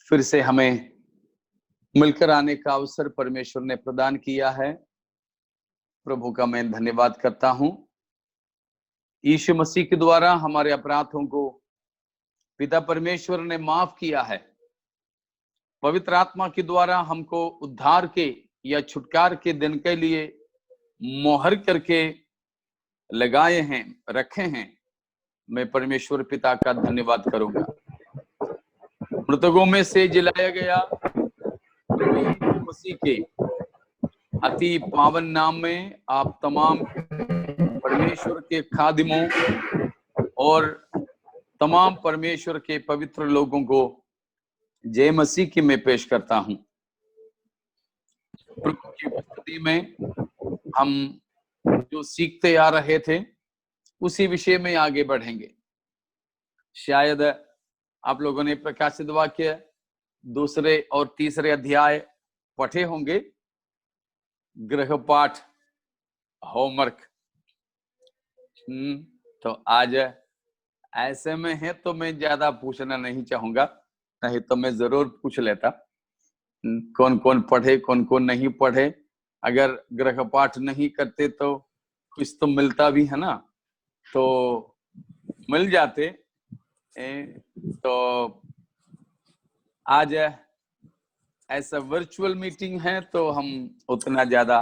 फिर से हमें मिलकर आने का अवसर परमेश्वर ने प्रदान किया है। प्रभु का मैं धन्यवाद करता हूं। यीशु मसीह के द्वारा हमारे अपराधों को पिता परमेश्वर ने माफ किया है। पवित्र आत्मा के द्वारा हमको उद्धार के या छुटकार के दिन के लिए मोहर करके लगाए हैं, रखे हैं। मैं परमेश्वर पिता का धन्यवाद करूंगा। मृतकों में से जिलाया गया प्रभु यीशु मसीह के अति पावन नाम में आप तमाम परमेश्वर के खादिमों और तमाम परमेश्वर के पवित्र लोगों को जय मसीह की मैं पेश करता हूं। प्रभु की उपस्थिति में हम जो सीखते आ रहे थे उसी विषय में आगे बढ़ेंगे। शायद आप लोगों ने प्रकाशित वाक्य 2 और 3 अध्याय पढ़े होंगे। गृहपाठ, होमवर्क। तो आज ऐसे में है तो मैं ज्यादा पूछना नहीं चाहूंगा, नहीं तो मैं जरूर पूछ लेता कौन कौन पढ़े कौन कौन नहीं पढ़े। अगर गृहपाठ नहीं करते तो कुछ तो मिलता भी है ना, तो मिल जाते। तो आज ऐसा वर्चुअल मीटिंग है तो हम उतना ज्यादा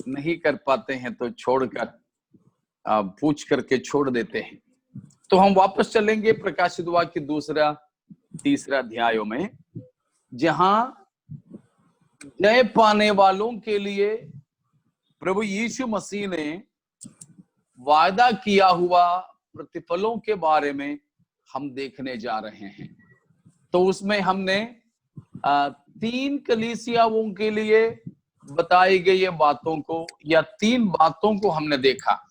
नहीं कर पाते हैं, तो छोड़कर पूछ करके छोड़ देते हैं। तो हम वापस चलेंगे प्रकाशित वाक्य 2-3 अध्यायों में, जहां जय पाने वालों के लिए प्रभु यीशु मसीह ने वायदा किया हुआ प्रतिफलों के बारे में हम देखने जा रहे हैं। तो उसमें हमने 3 कलीसियाओं के लिए बताई गई ये बातों को या 3 बातों को हमने देखा।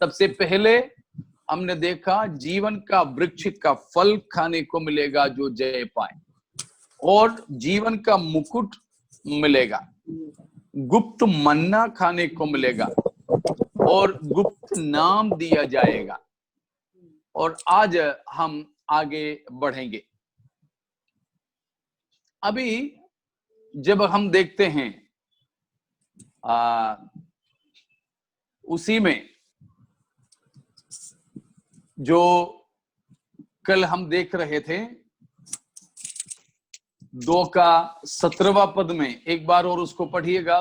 सबसे पहले हमने देखा जीवन का वृक्ष का फल खाने को मिलेगा जो जय पाए, और जीवन का मुकुट मिलेगा, गुप्त मन्ना खाने को मिलेगा और गुप्त नाम दिया जाएगा। और आज हम आगे बढ़ेंगे। अभी जब हम देखते हैं उसी में जो कल हम देख रहे थे 2 का 17वां पद में, एक बार और उसको पढ़िएगा।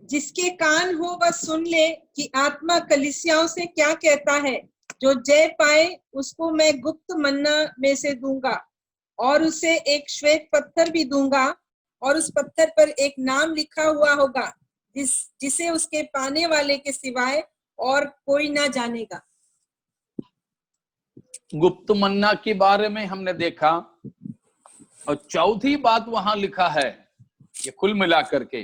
जिसके कान हो वह सुन ले कि आत्मा कलीसियाओं से क्या कहता है। जो जय पाए उसको मैं गुप्त मन्ना में से दूंगा और उसे एक श्वेत पत्थर भी दूंगा, और उस पत्थर पर एक नाम लिखा हुआ होगा जिसे उसके पाने वाले के सिवाय और कोई ना जानेगा। गुप्त मन्ना के बारे में हमने देखा, और चौथी बात वहां लिखा है, ये कुल मिलाकर के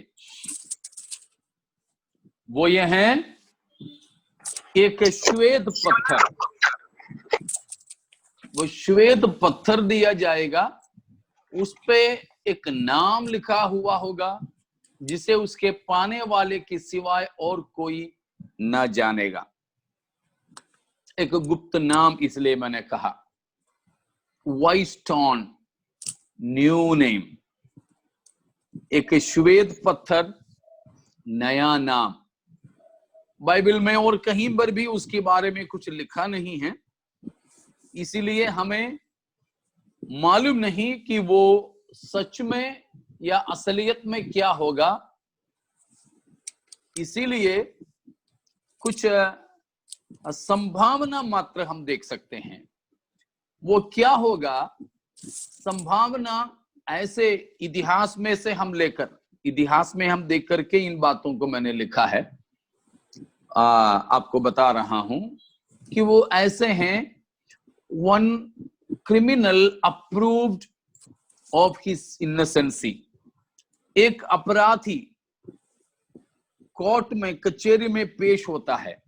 वो ये है एक श्वेत पत्थर। वो श्वेत पत्थर दिया जाएगा, उस पे एक नाम लिखा हुआ होगा जिसे उसके पाने वाले के सिवाय और कोई न जानेगा। एक गुप्त नाम, इसलिए मैंने कहा व्हाइट स्टोन, न्यू नेम। एक श्वेत पत्थर, नया नाम। बाइबल में और कहीं पर भी उसके बारे में कुछ लिखा नहीं है, इसीलिए हमें मालूम नहीं कि वो सच में या असलियत में क्या होगा। इसीलिए कुछ संभावना मात्र हम देख सकते हैं। वो क्या होगा, संभावना ऐसे इतिहास में से हम लेकर, इतिहास में हम देख करके इन बातों को मैंने लिखा है। आपको बता रहा हूं कि वो ऐसे हैं, one criminal approved of his innocency. एक अपराधी कोर्ट में, कचहरी में पेश होता है,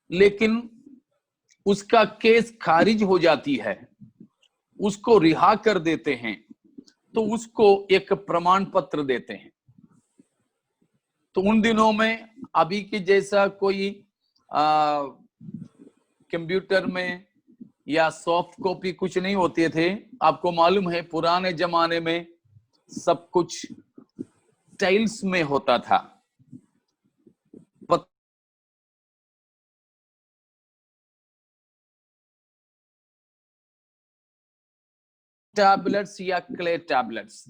लेकिन उसका केस खारिज हो जाती है, उसको रिहा कर देते हैं, तो उसको एक प्रमाण पत्र देते हैं। तो उन दिनों में अभी के जैसा कोई कंप्यूटर में या सॉफ्ट कॉपी कुछ नहीं होते थे। आपको मालूम है पुराने जमाने में सब कुछ टाइल्स में होता था। टैबलेट्स या क्ले टैबलेट्स,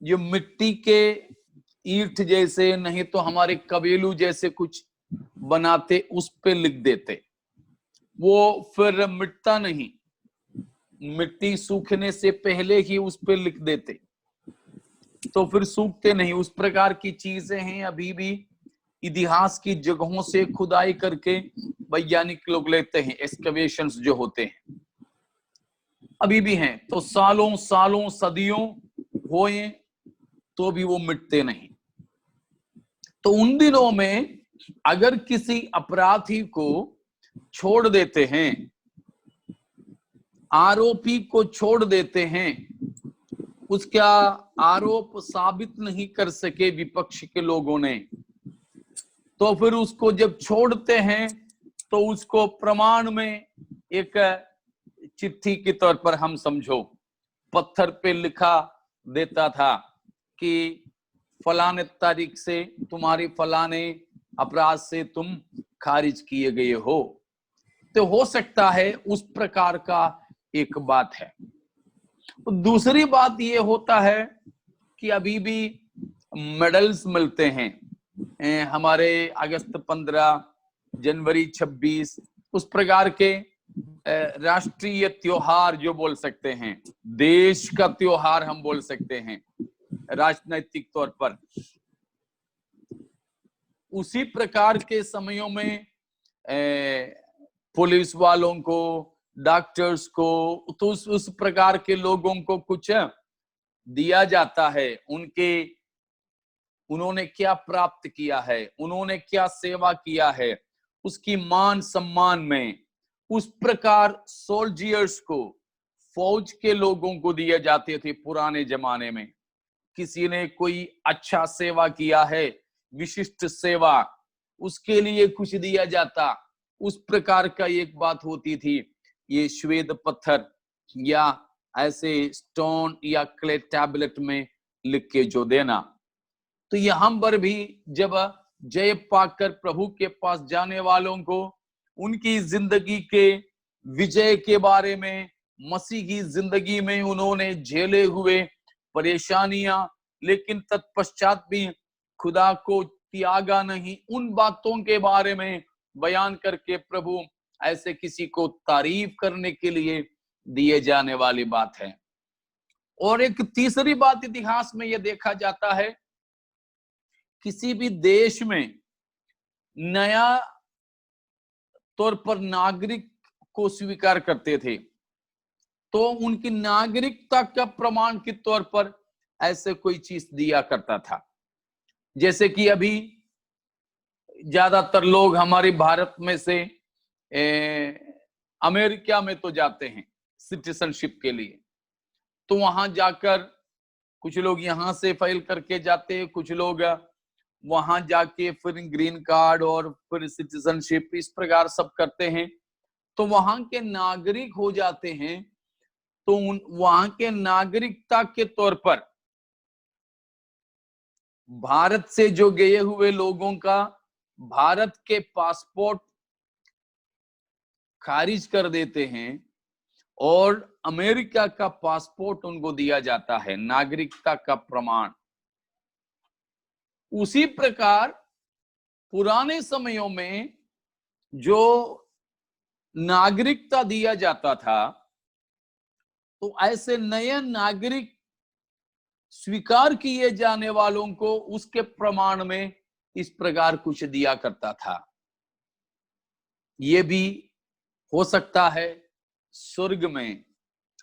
जो मिट्टी के ईंट जैसे, नहीं तो हमारे कबीलू जैसे कुछ बनाते, उस पे लिख देते। वो फिर मिटता नहीं, मिट्टी सूखने से पहले ही उस पे लिख देते, तो फिर सूखते नहीं। उस प्रकार की चीजें हैं। अभी भी इतिहास की जगहों से खुदाई करके वैज्ञानिक लोग लेते हैं, एक्सकवेशंस जो होते हैं अभी भी हैं। तो सालों सालों सदियों होए तो भी वो मिटते नहीं। तो उन दिनों में अगर किसी अपराधी को छोड़ देते हैं, आरोपी को छोड़ देते हैं, उसका आरोप साबित नहीं कर सके विपक्ष के लोगों ने, तो फिर उसको जब छोड़ते हैं तो उसको प्रमाण में एक चिट्ठी के तौर पर, हम समझो पत्थर पे लिखा देता था कि फलाने तारीख से तुम्हारी फलाने अपराध से तुम खारिज किए गए हो। तो हो सकता है उस प्रकार का एक बात है। दूसरी बात ये होता है कि अभी भी मेडल्स मिलते हैं, हमारे अगस्त 15, जनवरी 26, उस प्रकार के राष्ट्रीय त्योहार जो बोल सकते हैं, देश का त्योहार हम बोल सकते हैं राजनैतिक तौर पर। उसी प्रकार के समयों में पुलिस वालों को, डॉक्टर्स को, तो उस प्रकार के लोगों को कुछ दिया जाता है। उन्होंने क्या प्राप्त किया है, उन्होंने क्या सेवा किया है, उसकी मान सम्मान में उस प्रकार सोल्जियर्स को, फौज के लोगों को दिए जाते थे पुराने जमाने में। किसी ने कोई अच्छा सेवा किया है, विशिष्ट सेवा, उसके लिए कुछ दिया जाता। उस प्रकार का एक बात होती थी। ये श्वेत पत्थर या ऐसे स्टोन या क्ले टैबलेट में लिख के जो देना। तो यहाँ पर भी जब जय पाकर प्रभु के पास जाने वालों को उनकी जिंदगी के विजय के बारे में, मसीह की जिंदगी में उन्होंने झेले हुए परेशानियां, लेकिन तत्पश्चात भी खुदा को त्यागा नहीं, उन बातों के बारे में बयान करके प्रभु ऐसे किसी को तारीफ करने के लिए दिए जाने वाली बात है। और एक तीसरी बात इतिहास में यह देखा जाता है, किसी भी देश में नया तौर पर नागरिक को स्वीकार करते थे तो उनकी नागरिकता का प्रमाण के तौर पर ऐसे कोई चीज दिया करता था। जैसे कि अभी ज्यादातर लोग हमारे भारत में से अमेरिका में तो जाते हैं सिटीजनशिप के लिए, तो वहां जाकर कुछ लोग यहां से फाइल करके जाते हैं, कुछ लोग वहां जाके फिर ग्रीन कार्ड और फिर सिटीजनशिप इस प्रकार सब करते हैं, तो वहां के नागरिक हो जाते हैं। तो वहां के नागरिकता के तौर पर भारत से जो गए हुए लोगों का भारत के पासपोर्ट खारिज कर देते हैं और अमेरिका का पासपोर्ट उनको दिया जाता है, नागरिकता का प्रमाण। उसी प्रकार पुराने समयों में जो नागरिकता दिया जाता था, तो ऐसे नए नागरिक स्वीकार किए जाने वालों को उसके प्रमाण में इस प्रकार कुछ दिया करता था। ये भी हो सकता है स्वर्ग में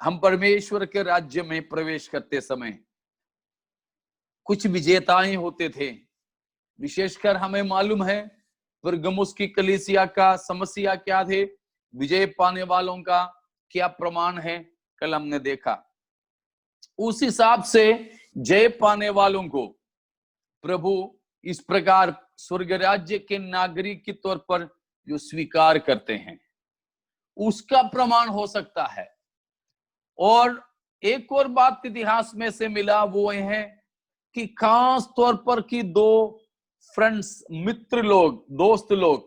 हम परमेश्वर के राज्य में प्रवेश करते समय कुछ विजेताएं होते थे। विशेषकर हमें मालूम है परगमुस की कलीसिया का समस्या क्या थे, विजय पाने वालों का क्या प्रमाण है, कल हमने देखा। उस हिसाब से जय पाने वालों को प्रभु इस प्रकार स्वर्ग राज्य के नागरिक के तौर पर जो स्वीकार करते हैं, उसका प्रमाण हो सकता है। और एक और बात इतिहास में से मिला, वो है कि खास तौर पर कि दो फ्रेंड्स, मित्र लोग, दोस्त लोग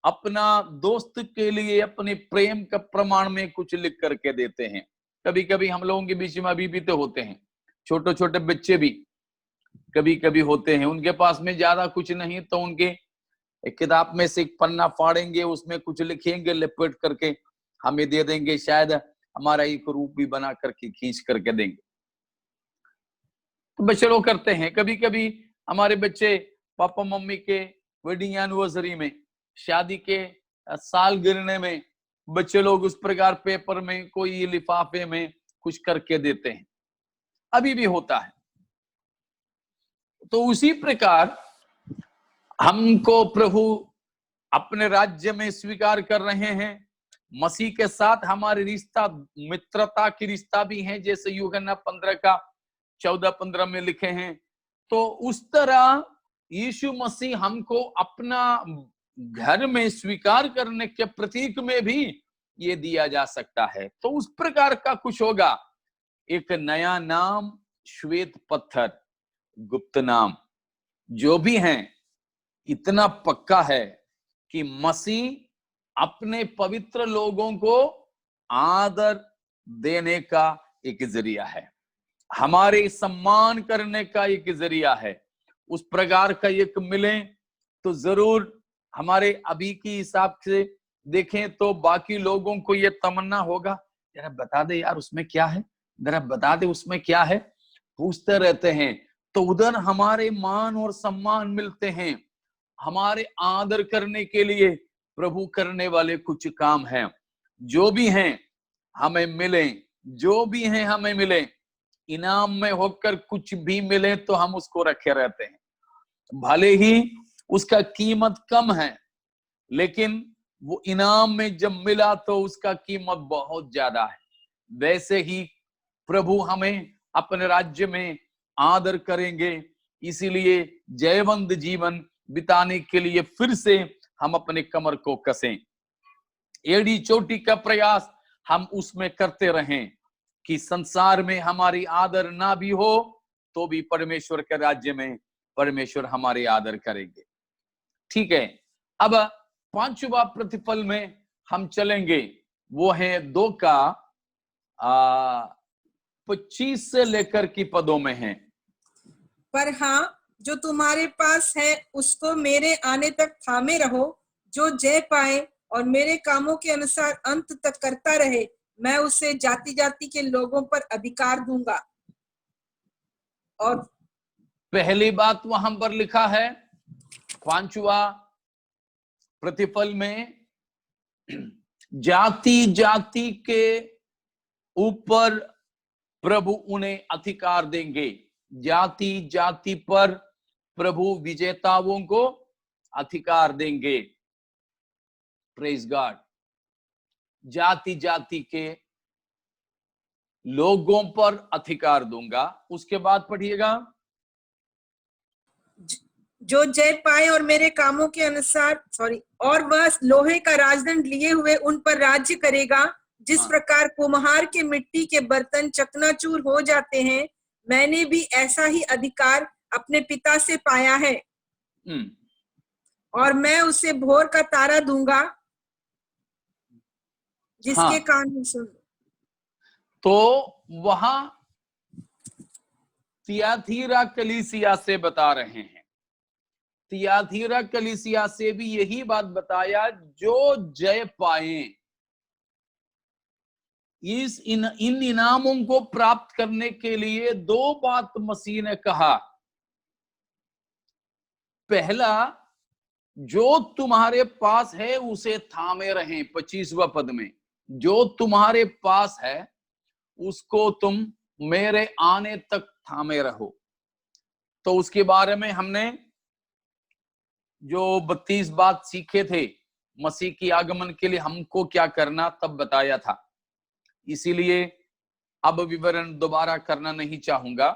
अपना दोस्त के लिए अपने प्रेम का प्रमाण में कुछ लिख करके देते हैं। कभी कभी हम लोगों के बीच में अभी भी तो होते हैं, छोटे छोटे बच्चे भी कभी कभी होते हैं, उनके पास में ज्यादा कुछ नहीं तो उनके एक किताब में से एक पन्ना फाड़ेंगे, उसमें कुछ लिखेंगे, लपेट करके हमें दे देंगे, शायद हमारा एक रूप भी बना करके खींच करके देंगे। तो बच्चे लोग करते हैं। कभी कभी हमारे बच्चे पापा मम्मी के वेडिंग एनिवर्सरी में, शादी के साल गिरने में बच्चे लोग उस प्रकार पेपर में, कोई लिफाफे में कुछ करके देते हैं, अभी भी होता है। तो उसी प्रकार हमको प्रभु अपने राज्य में स्वीकार कर रहे हैं। मसीह के साथ हमारे रिश्ता मित्रता की रिश्ता भी है, जैसे यूहन्ना 15 का 14-15 में लिखे हैं। तो उस तरह यीशु मसीह हमको अपना घर में स्वीकार करने के प्रतीक में भी ये दिया जा सकता है। तो उस प्रकार का कुछ होगा, एक नया नाम, श्वेत पत्थर, गुप्त नाम, जो भी है इतना पक्का है कि मसीह अपने पवित्र लोगों को आदर देने का एक जरिया है, हमारे सम्मान करने का एक जरिया है। उस प्रकार का एक मिले तो जरूर हमारे अभी की हिसाब से देखें तो बाकी लोगों को ये तमन्ना होगा, जरा बता दे यार उसमें क्या है, जरा बता दे उसमें क्या है, पूछते रहते हैं। तो उधर हमारे मान और सम्मान मिलते हैं, हमारे आदर करने के लिए प्रभु करने वाले कुछ काम हैं। जो भी हैं हमें मिले, जो भी हैं हमें मिले, इनाम में होकर कुछ भी मिले तो हम उसको रखे रहते हैं, भले ही उसका कीमत कम है, लेकिन वो इनाम में जब मिला तो उसका कीमत बहुत ज्यादा है। वैसे ही प्रभु हमें अपने राज्य में आदर करेंगे, इसीलिए जयवंत जीवन बिताने के लिए फिर से हम अपने कमर को कसें, एड़ी चोटी का प्रयास हम उसमें करते रहें कि संसार में हमारी आदर ना भी हो तो भी परमेश्वर के राज्य में परमेश्वर हमारी आदर करेंगे। ठीक है, अब पांचवा प्रतिफल में हम चलेंगे, वो है 2 का 25 से लेकर की पदों में है। पर हाँ, जो तुम्हारे पास है उसको मेरे आने तक थामे रहो, जो जय पाए और मेरे कामों के अनुसार अंत तक करता रहे, मैं उसे जाति जाति के लोगों पर अधिकार दूंगा। और पहली बात वहां पर लिखा है 5वां प्रतिफल में, जाति जाति के ऊपर प्रभु उन्हें अधिकार देंगे, जाति जाति पर प्रभु विजेताओं को अधिकार देंगे। प्रेज गॉड, जाति जाति के लोगों पर अधिकार दूंगा। उसके बाद पढ़िएगा, जो जय पाए और मेरे कामों के अनुसार और वह लोहे का राजदंड लिए हुए उन पर राज्य करेगा। जिस प्रकार कुम्हार के मिट्टी के बर्तन चकनाचूर हो जाते हैं, मैंने भी ऐसा ही अधिकार अपने पिता से पाया है। और मैं उसे भोर का तारा दूंगा, जिसके कान सुन। तो वहां तियाथीरा कलीसिया से बता रहे हैं, तियाथीरा कलीसिया से भी यही बात बताया, जो जय पाए, इन इनामों को प्राप्त करने के लिए 2 बात मसीह ने कहा। पहला, जो तुम्हारे पास है उसे थामे रहें, 25वां पद में, जो तुम्हारे पास है उसको तुम मेरे आने तक थामे रहो। तो उसके बारे में हमने जो 32 बात सीखे थे, मसीह की आगमन के लिए हमको क्या करना, तब बताया था, इसीलिए अब विवरण दोबारा करना नहीं चाहूंगा।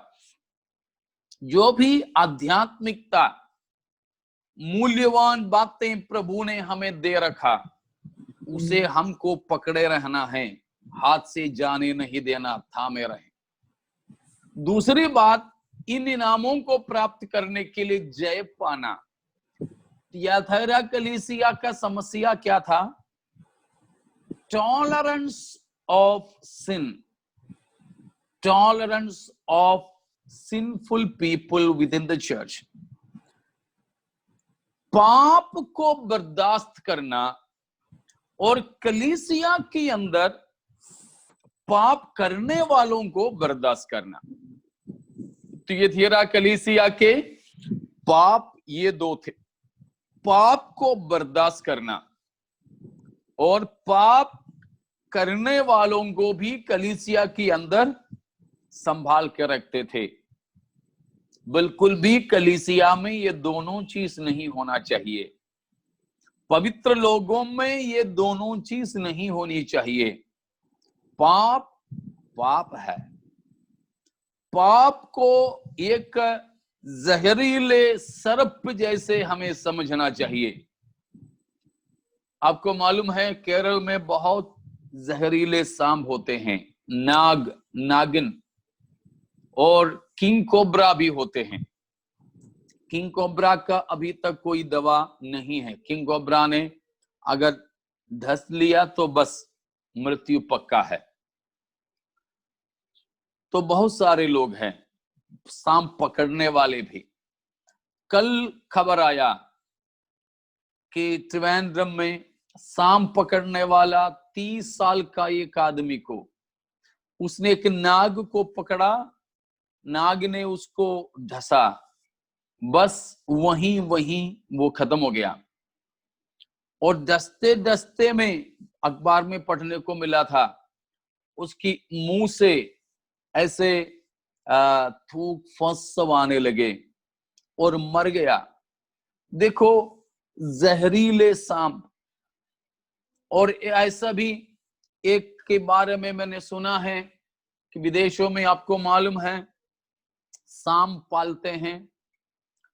जो भी आध्यात्मिकता मूल्यवान बातें प्रभु ने हमें दे रखा, उसे हमको पकड़े रहना है, हाथ से जाने नहीं देना, थामे रहे। दूसरी बात, इन इनामों को प्राप्त करने के लिए जय पाना। थियाथैरा कलीसिया का समस्या क्या था? Tolerance of sin, tolerance of sinful people within the church. पाप को बर्दाश्त करना और कलीसिया के अंदर पाप करने वालों को बर्दाश्त करना। तो ये थियरा कलीसिया के पाप ये दो थे, पाप को बर्दाश्त करना और पाप करने वालों को भी कलीसिया के अंदर संभाल के रखते थे। बिल्कुल भी कलीसिया में ये दोनों चीज नहीं होना चाहिए। पवित्र लोगों में ये दोनों चीज नहीं होनी चाहिए। पाप पाप है। पाप को एक जहरीले सर्प जैसे हमें समझना चाहिए। आपको मालूम है केरल में बहुत जहरीले सांप होते हैं, नाग, नागिन और किंग कोबरा भी होते हैं। किंग कोबरा का अभी तक कोई दवा नहीं है। किंग कोबरा ने अगर धस लिया तो बस मृत्यु पक्का है। तो बहुत सारे लोग हैं सांप पकड़ने वाले भी। कल खबर आया कि त्रिवेंद्रम में सांप पकड़ने वाला 30 साल का एक आदमी को, उसने एक नाग को पकड़ा, नाग ने उसको ढसा, बस वहीं वो खत्म हो गया। और डसते डसते में अखबार में पढ़ने को मिला था उसकी मुंह से ऐसे थूक फंस सब आने लगे और मर गया। देखो जहरीले सांप। और ऐसा भी एक के बारे में मैंने सुना है कि विदेशों में आपको मालूम है सांप पालते हैं।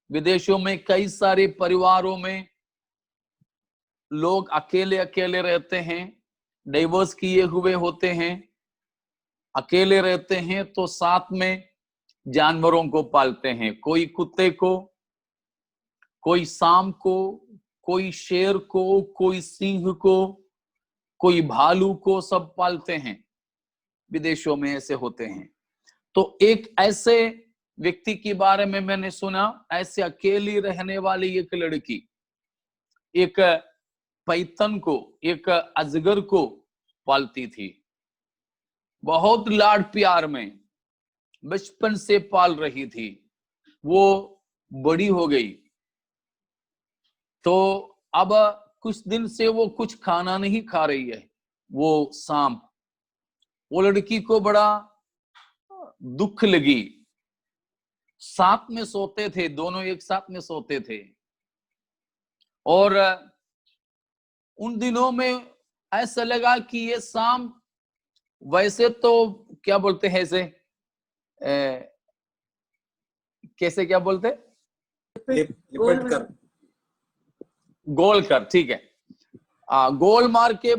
विदेशों में कई सारे परिवारों में लोग अकेले अकेले रहते हैं, डाइवोर्स किए हुए होते हैं, अकेले रहते हैं तो साथ में जानवरों को पालते हैं। कोई कुत्ते को, कोई सांप को, कोई शेर को, कोई सिंह को, कोई भालू को, सब पालते हैं। विदेशों में ऐसे होते हैं। तो एक ऐसे व्यक्ति के बारे में मैंने सुना, ऐसे अकेली रहने वाली एक लड़की एक पैतन को, एक अजगर को पालती थी। बहुत लाड प्यार में बचपन से पाल रही थी। वो बड़ी हो गई तो अब कुछ दिन से वो कुछ खाना नहीं खा रही है। वो सांप, वो लड़की को बड़ा दुख लगी। साथ में सोते थे, दोनों एक साथ में सोते थे। और उन दिनों में ऐसा लगा कि ये सांप वैसे तो क्या बोलते हैं ऐसे, कैसे क्या बोलते, लिपट कर, गोल कर, ठीक है, गोल मार के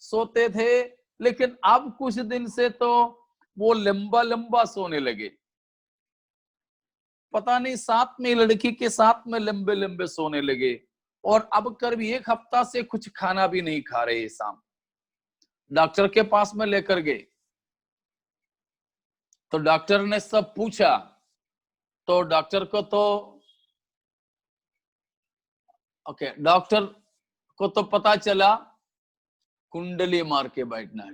सोते थे। लेकिन अब कुछ दिन से तो वो लंबा लंबा सोने लगे। पता नहीं साथ में, लड़की के साथ में लंबे लंबे सोने लगे। और अब करीब 1 हफ्ता से कुछ खाना भी नहीं खा रहे सांप। डॉक्टर के पास में लेकर गए तो डॉक्टर ने सब पूछा तो डॉक्टर को तो पता चला कुंडली मार के बैठना है।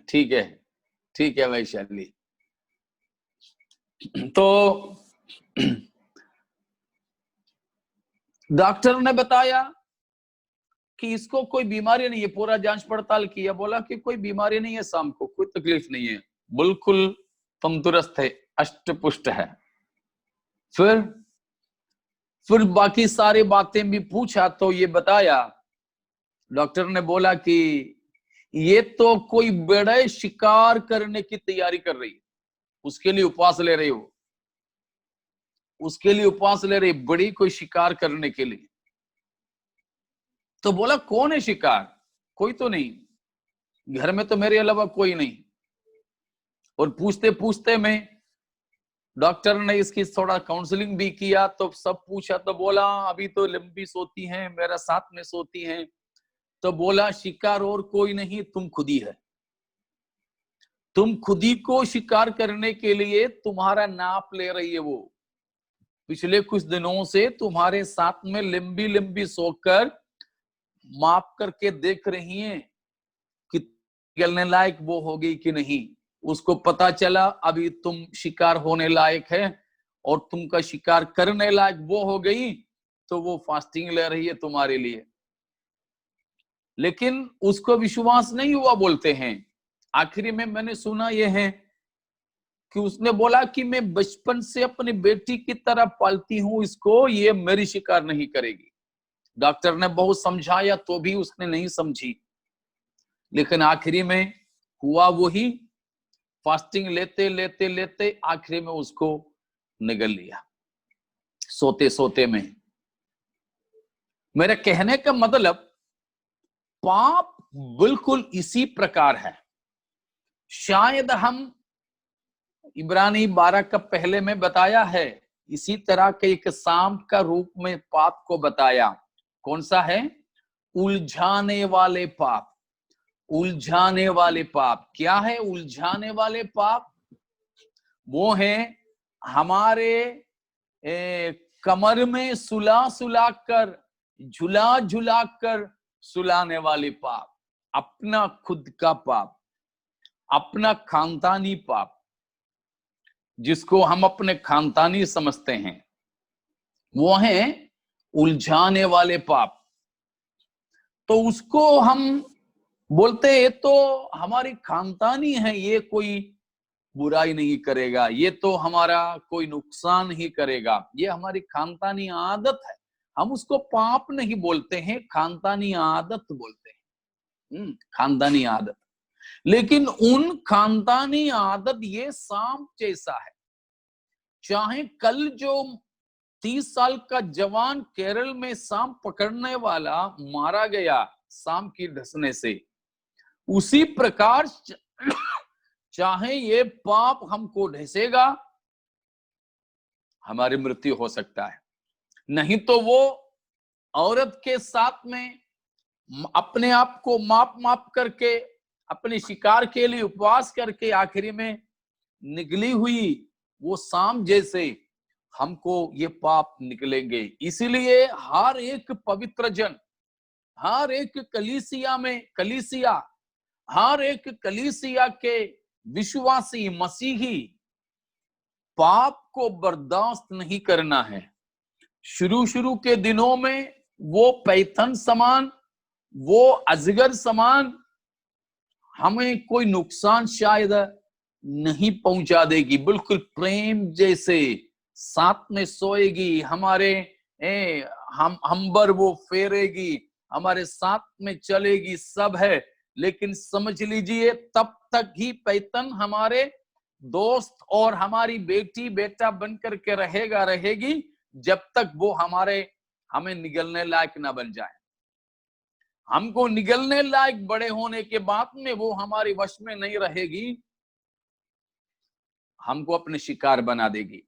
ठीक है वैशाली। तो डॉक्टर ने बताया कि इसको कोई बीमारी नहीं है। पूरा जांच पड़ताल किया, बोला कि कोई बीमारी नहीं है, सांप को कोई तकलीफ नहीं है, बिल्कुल तंदुरुस्त है, अष्टपुष्ट है। फिर बाकी सारी बातें भी पूछा तो ये बताया, डॉक्टर ने बोला कि ये तो कोई बड़े शिकार करने की तैयारी कर रही है, उसके लिए उपवास ले रही हो, उसके लिए उपवास ले रही, बड़ी कोई शिकार करने के लिए। तो बोला कौन है शिकार? कोई तो नहीं। घर में तो मेरे अलावा कोई नहीं। और पूछते पूछते में डॉक्टर ने इसकी थोड़ा काउंसलिंग भी किया, तो सब पूछा तो बोला अभी तो लंबी सोती हैं, मेरा साथ में सोती हैं। तो बोला शिकार और कोई नहीं, तुम खुद ही है। तुम खुद ही को शिकार करने के लिए तुम्हारा नाप ले रही है वो। पिछले कुछ दिनों से तुम्हारे साथ में लंबी लंबी सोकर माप करके देख रही है कि निकलने लायक वो होगी कि नहीं। उसको पता चला अभी तुम शिकार होने लायक है और तुमका शिकार करने लायक वो हो गई, तो वो फास्टिंग ले रही है तुम्हारे लिए। लेकिन उसको विश्वास नहीं हुआ बोलते हैं। आखिरी में मैंने सुना यह है कि उसने बोला कि मैं बचपन से अपनी बेटी की तरह पालती हूं इसको, ये मेरी शिकार नहीं करेगी। डॉक्टर ने बहुत समझाया तो भी उसने नहीं समझी। लेकिन आखिरी में हुआ वही, फास्टिंग लेते लेते लेते आखिरी में उसको निगल लिया सोते सोते में। मेरे कहने का मतलब पाप बिल्कुल इसी प्रकार है। शायद हम इब्रानी 12 का पहले में बताया है, इसी तरह के एक सांप का रूप में पाप को बताया। कौन सा है? उलझाने वाले पाप। उलझाने वाले पाप क्या है? उलझाने वाले पाप वो है हमारे कमर में सुला सुला कर, झुला झुला कर सुलाने वाले पाप। अपना खुद का पाप, अपना खानदानी पाप, जिसको हम अपने खानदानी समझते हैं, वो है उलझाने वाले पाप। तो उसको हम बोलते हैं तो हमारी खानदानी है, ये कोई बुराई नहीं करेगा, ये तो हमारा कोई नुकसान नहीं करेगा, ये हमारी खानदानी आदत है। हम उसको पाप नहीं बोलते हैं, खानदानी आदत बोलते हैं। खानदानी आदत। लेकिन उन खानदानी आदत ये सांप जैसा है। चाहे कल जो 30 साल का जवान केरल में सांप पकड़ने वाला मारा गया सांप की डसने से, उसी प्रकार चाहे ये पाप हमको ढसेगा, हमारी मृत्यु हो सकता है। नहीं तो वो औरत के साथ में अपने आप को माप माप करके अपने शिकार के लिए उपवास करके आखिरी में निकली हुई वो सांप जैसे हमको ये पाप निकलेंगे। इसीलिए हर एक पवित्र जन, हर एक कलीसिया, हर एक कलीसिया के विश्वासी मसीही पाप को बर्दाश्त नहीं करना है। शुरू के दिनों में वो पैथन समान, वो अजगर समान हमें कोई नुकसान शायद नहीं पहुंचा देगी। बिल्कुल प्रेम जैसे साथ में सोएगी, हमारे हमबर वो फेरेगी, हमारे साथ में चलेगी, सब है। लेकिन समझ लीजिए तब तक ही पैतन हमारे दोस्त और हमारी बेटी बेटा बनकर के रहेगी जब तक वो हमें निगलने लायक ना बन जाए। हमको निगलने लायक बड़े होने के बाद में वो हमारी वश में नहीं रहेगी, हमको अपने शिकार बना देगी।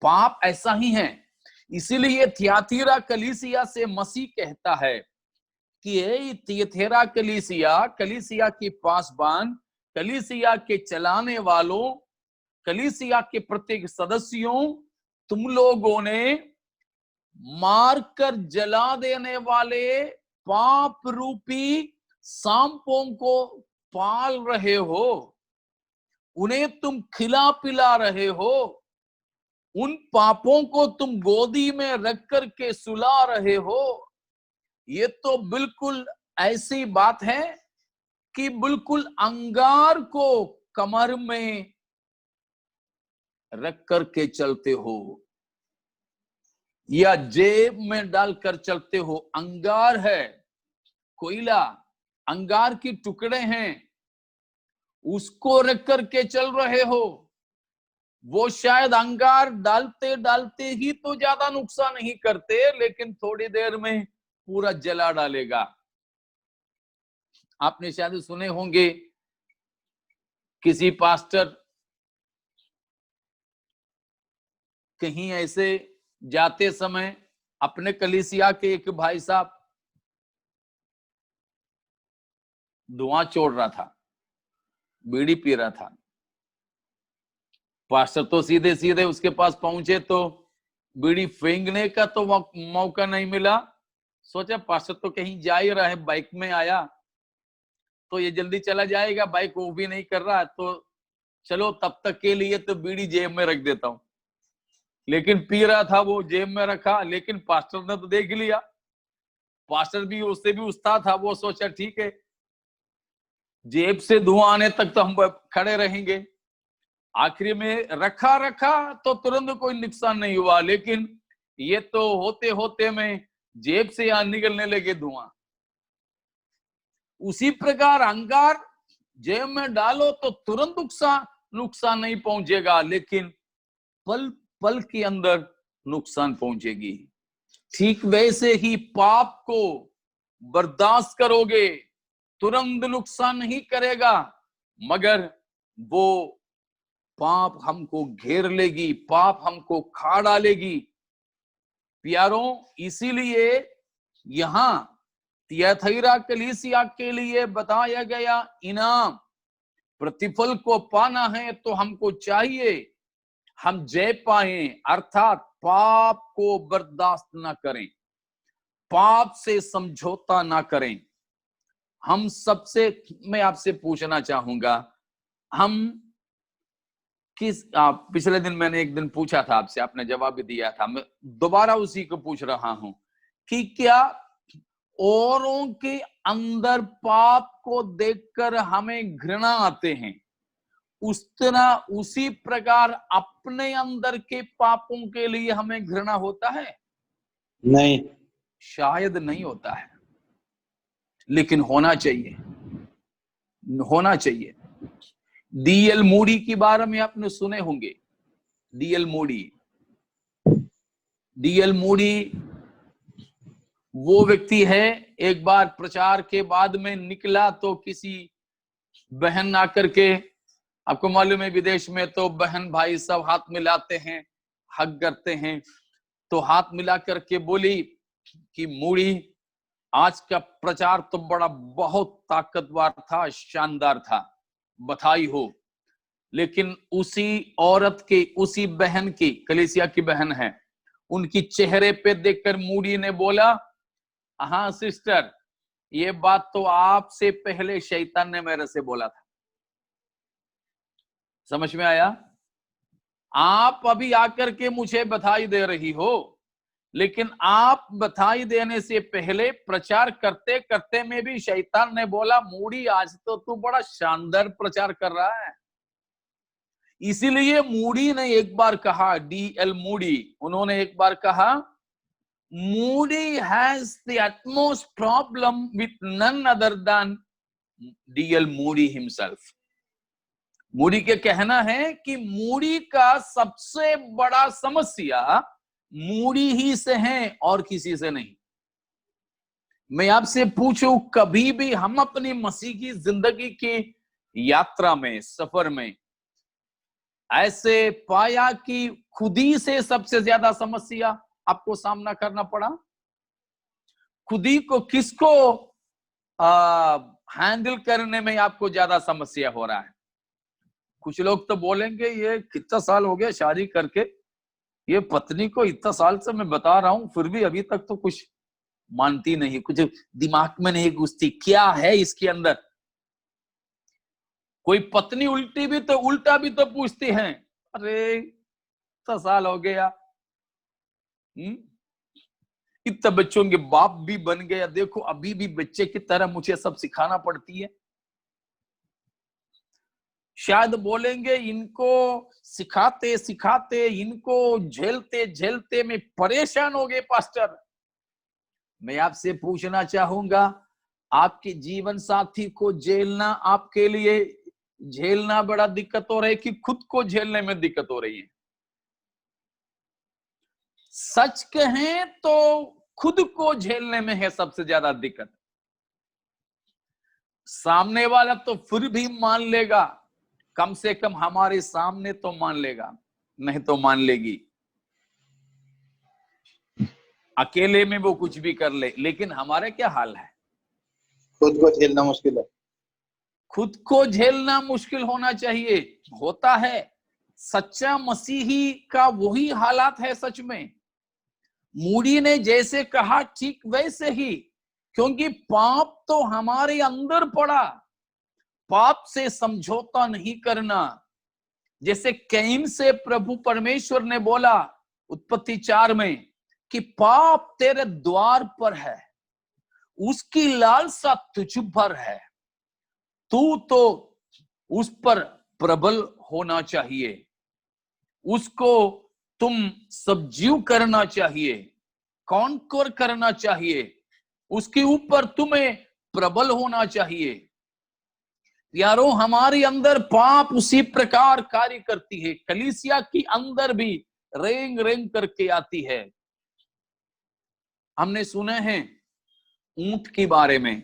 पाप ऐसा ही है। इसीलिए थियातीरा कलीसिया से मसीह कहता है कि थियातीरा कलीसिया के पासबान, कलीसिया के चलाने वालों, कलीसिया के प्रत्येक सदस्यों, तुम लोगों ने मारकर जला देने वाले पाप रूपी सांपों को पाल रहे हो, उन्हें तुम खिला पिला रहे हो, उन पापों को तुम गोदी में रख करके सुला रहे हो। ये तो बिल्कुल ऐसी बात है कि बिल्कुल अंगार को कमर में रख करके चलते हो या जेब में डालकर चलते हो। अंगार है, कोयला, अंगार की टुकड़े हैं, उसको रख करके चल रहे हो। वो शायद अंगार डालते डालते ही तो ज्यादा नुकसान नहीं करते, लेकिन थोड़ी देर में पूरा जला डालेगा। आपने शायद सुने होंगे, किसी पास्टर कहीं ऐसे जाते समय अपने कलीसिया के एक भाई साहब धुआं छोड़ रहा था, बीड़ी पी रहा था। पास्टर तो सीधे सीधे उसके पास पहुंचे तो बीड़ी फेंकने का तो मौका नहीं मिला। सोचा पास्टर तो कहीं जा ही रहा है, बाइक में आया तो ये जल्दी चला जाएगा, बाइक वो भी नहीं कर रहा, तो चलो तब तक के लिए तो बीड़ी जेब में रख देता हूं। लेकिन पी रहा था, वो जेब में रखा, लेकिन पास्टर ने तो देख लिया। पास्टर भी उससे भी उस्ताद था, वो सोचा ठीक है, जेब से धुआं आने तक तो हम खड़े रहेंगे। आखिरी में रखा तो तुरंत कोई नुकसान नहीं हुआ, लेकिन ये तो होते होते में जेब से यहां निकलने लगे धुआं। उसी प्रकार अंगार जेब में डालो तो तुरंत नुकसान नहीं पहुंचेगा, लेकिन पल पल के अंदर नुकसान पहुंचेगी। ठीक वैसे ही पाप को बर्दाश्त करोगे तुरंत नुकसान नहीं करेगा, मगर वो पाप हमको घेर लेगी, पाप हमको खा डालेगी। प्यारों, इसीलिए यहां थियाथैरा कलीसिया के लिए बताया गया इनाम, प्रतिफल को पाना है तो हमको चाहिए हम जय पाए, अर्थात पाप को बर्दाश्त ना करें, पाप से समझौता ना करें। हम सबसे, मैं आपसे पूछना चाहूंगा, हम पिछले दिन मैंने एक दिन पूछा था आपसे, आपने जवाब भी दिया था, मैं दोबारा उसी को पूछ रहा हूं कि क्या औरों के अंदर पाप को देखकर हमें घृणा आते हैं, उस तरह उसी प्रकार अपने अंदर के पापों के लिए हमें घृणा होता है? नहीं, शायद नहीं होता है, लेकिन होना चाहिए, होना चाहिए। डीएल मूडी के बारे में आपने सुने होंगे। डीएल मूडी वो व्यक्ति है, एक बार प्रचार के बाद में निकला तो किसी बहन आकर के, आपको मालूम है विदेश में तो बहन भाई सब हाथ मिलाते हैं, हग करते हैं, तो हाथ मिला करके बोली कि मूडी, आज का प्रचार तो बहुत ताकतवर था, शानदार था, बधाई हो। लेकिन उसी औरत के, उसी बहन की, कलीसिया की बहन है, उनकी चेहरे पे देखकर मूडी ने बोला, हाँ सिस्टर, ये बात तो आपसे पहले शैतान ने मेरे से बोला था। समझ में आया? आप अभी आकर के मुझे बधाई दे रही हो, लेकिन आप बधाई देने से पहले प्रचार करते करते में भी शैतान ने बोला, मूडी आज तो तू बड़ा शानदार प्रचार कर रहा है। इसीलिए मूडी ने एक बार कहा, डीएल मूडी, उन्होंने एक बार कहा, Moody has the utmost problem with none other than DL Moody himself. Moody के कहना है कि मूडी का सबसे बड़ा समस्या मूडी ही से है और किसी से नहीं। मैं आपसे पूछूं, कभी भी हम अपनी मसीह की जिंदगी की यात्रा में, सफर में ऐसे पाया कि खुद ही से सबसे ज्यादा समस्या आपको सामना करना पड़ा? खुद ही को किसको हैंडल करने में आपको ज्यादा समस्या हो रहा है? कुछ लोग तो बोलेंगे, ये कितना साल हो गया शादी करके, ये पत्नी को इतना साल से मैं बता रहा हूं, फिर भी अभी तक तो कुछ मानती नहीं, कुछ दिमाग में नहीं घुसती, क्या है इसके अंदर? कोई पत्नी उल्टा भी तो पूछती हैं, अरे इतना साल हो गया, इतने बच्चों के बाप भी बन गया, देखो अभी भी बच्चे की तरह मुझे सब सिखाना पड़ती है। शायद बोलेंगे, इनको सिखाते सिखाते, इनको झेलते झेलते मैं परेशान हो गए पास्टर। मैं आपसे पूछना चाहूंगा, आपके जीवन साथी को झेलना आपके लिए झेलना बड़ा दिक्कत हो रहा है कि खुद को झेलने में दिक्कत हो रही है? सच कहें तो खुद को झेलने में है सबसे ज्यादा दिक्कत। सामने वाला तो फिर भी मान लेगा, कम से कम हमारे सामने तो मान लेगा, नहीं तो मान लेगी। अकेले में वो कुछ भी कर ले, लेकिन हमारे क्या हाल है? खुद को झेलना मुश्किल है। खुद को झेलना मुश्किल होना चाहिए, होता है। सच्चा मसीही का वही हालात है सच में। मूडी ने जैसे कहा ठीक वैसे ही, क्योंकि पाप तो हमारे अंदर पड़ा। पाप से समझौता नहीं करना। जैसे कैन से प्रभु परमेश्वर ने बोला उत्पत्ति 4 में कि पाप तेरे द्वार पर है, उसकी लालसा तुझ पर है, तू तो उस पर प्रबल होना चाहिए, उसको तुम सब्ज्यू करना चाहिए, कॉन्कर करना चाहिए, उसके ऊपर तुम्हें प्रबल होना चाहिए। यारों, हमारे अंदर पाप उसी प्रकार कार्य करती है, कलीसिया की अंदर भी रेंग रेंग करके आती है। हमने सुने हैं ऊंट के बारे में।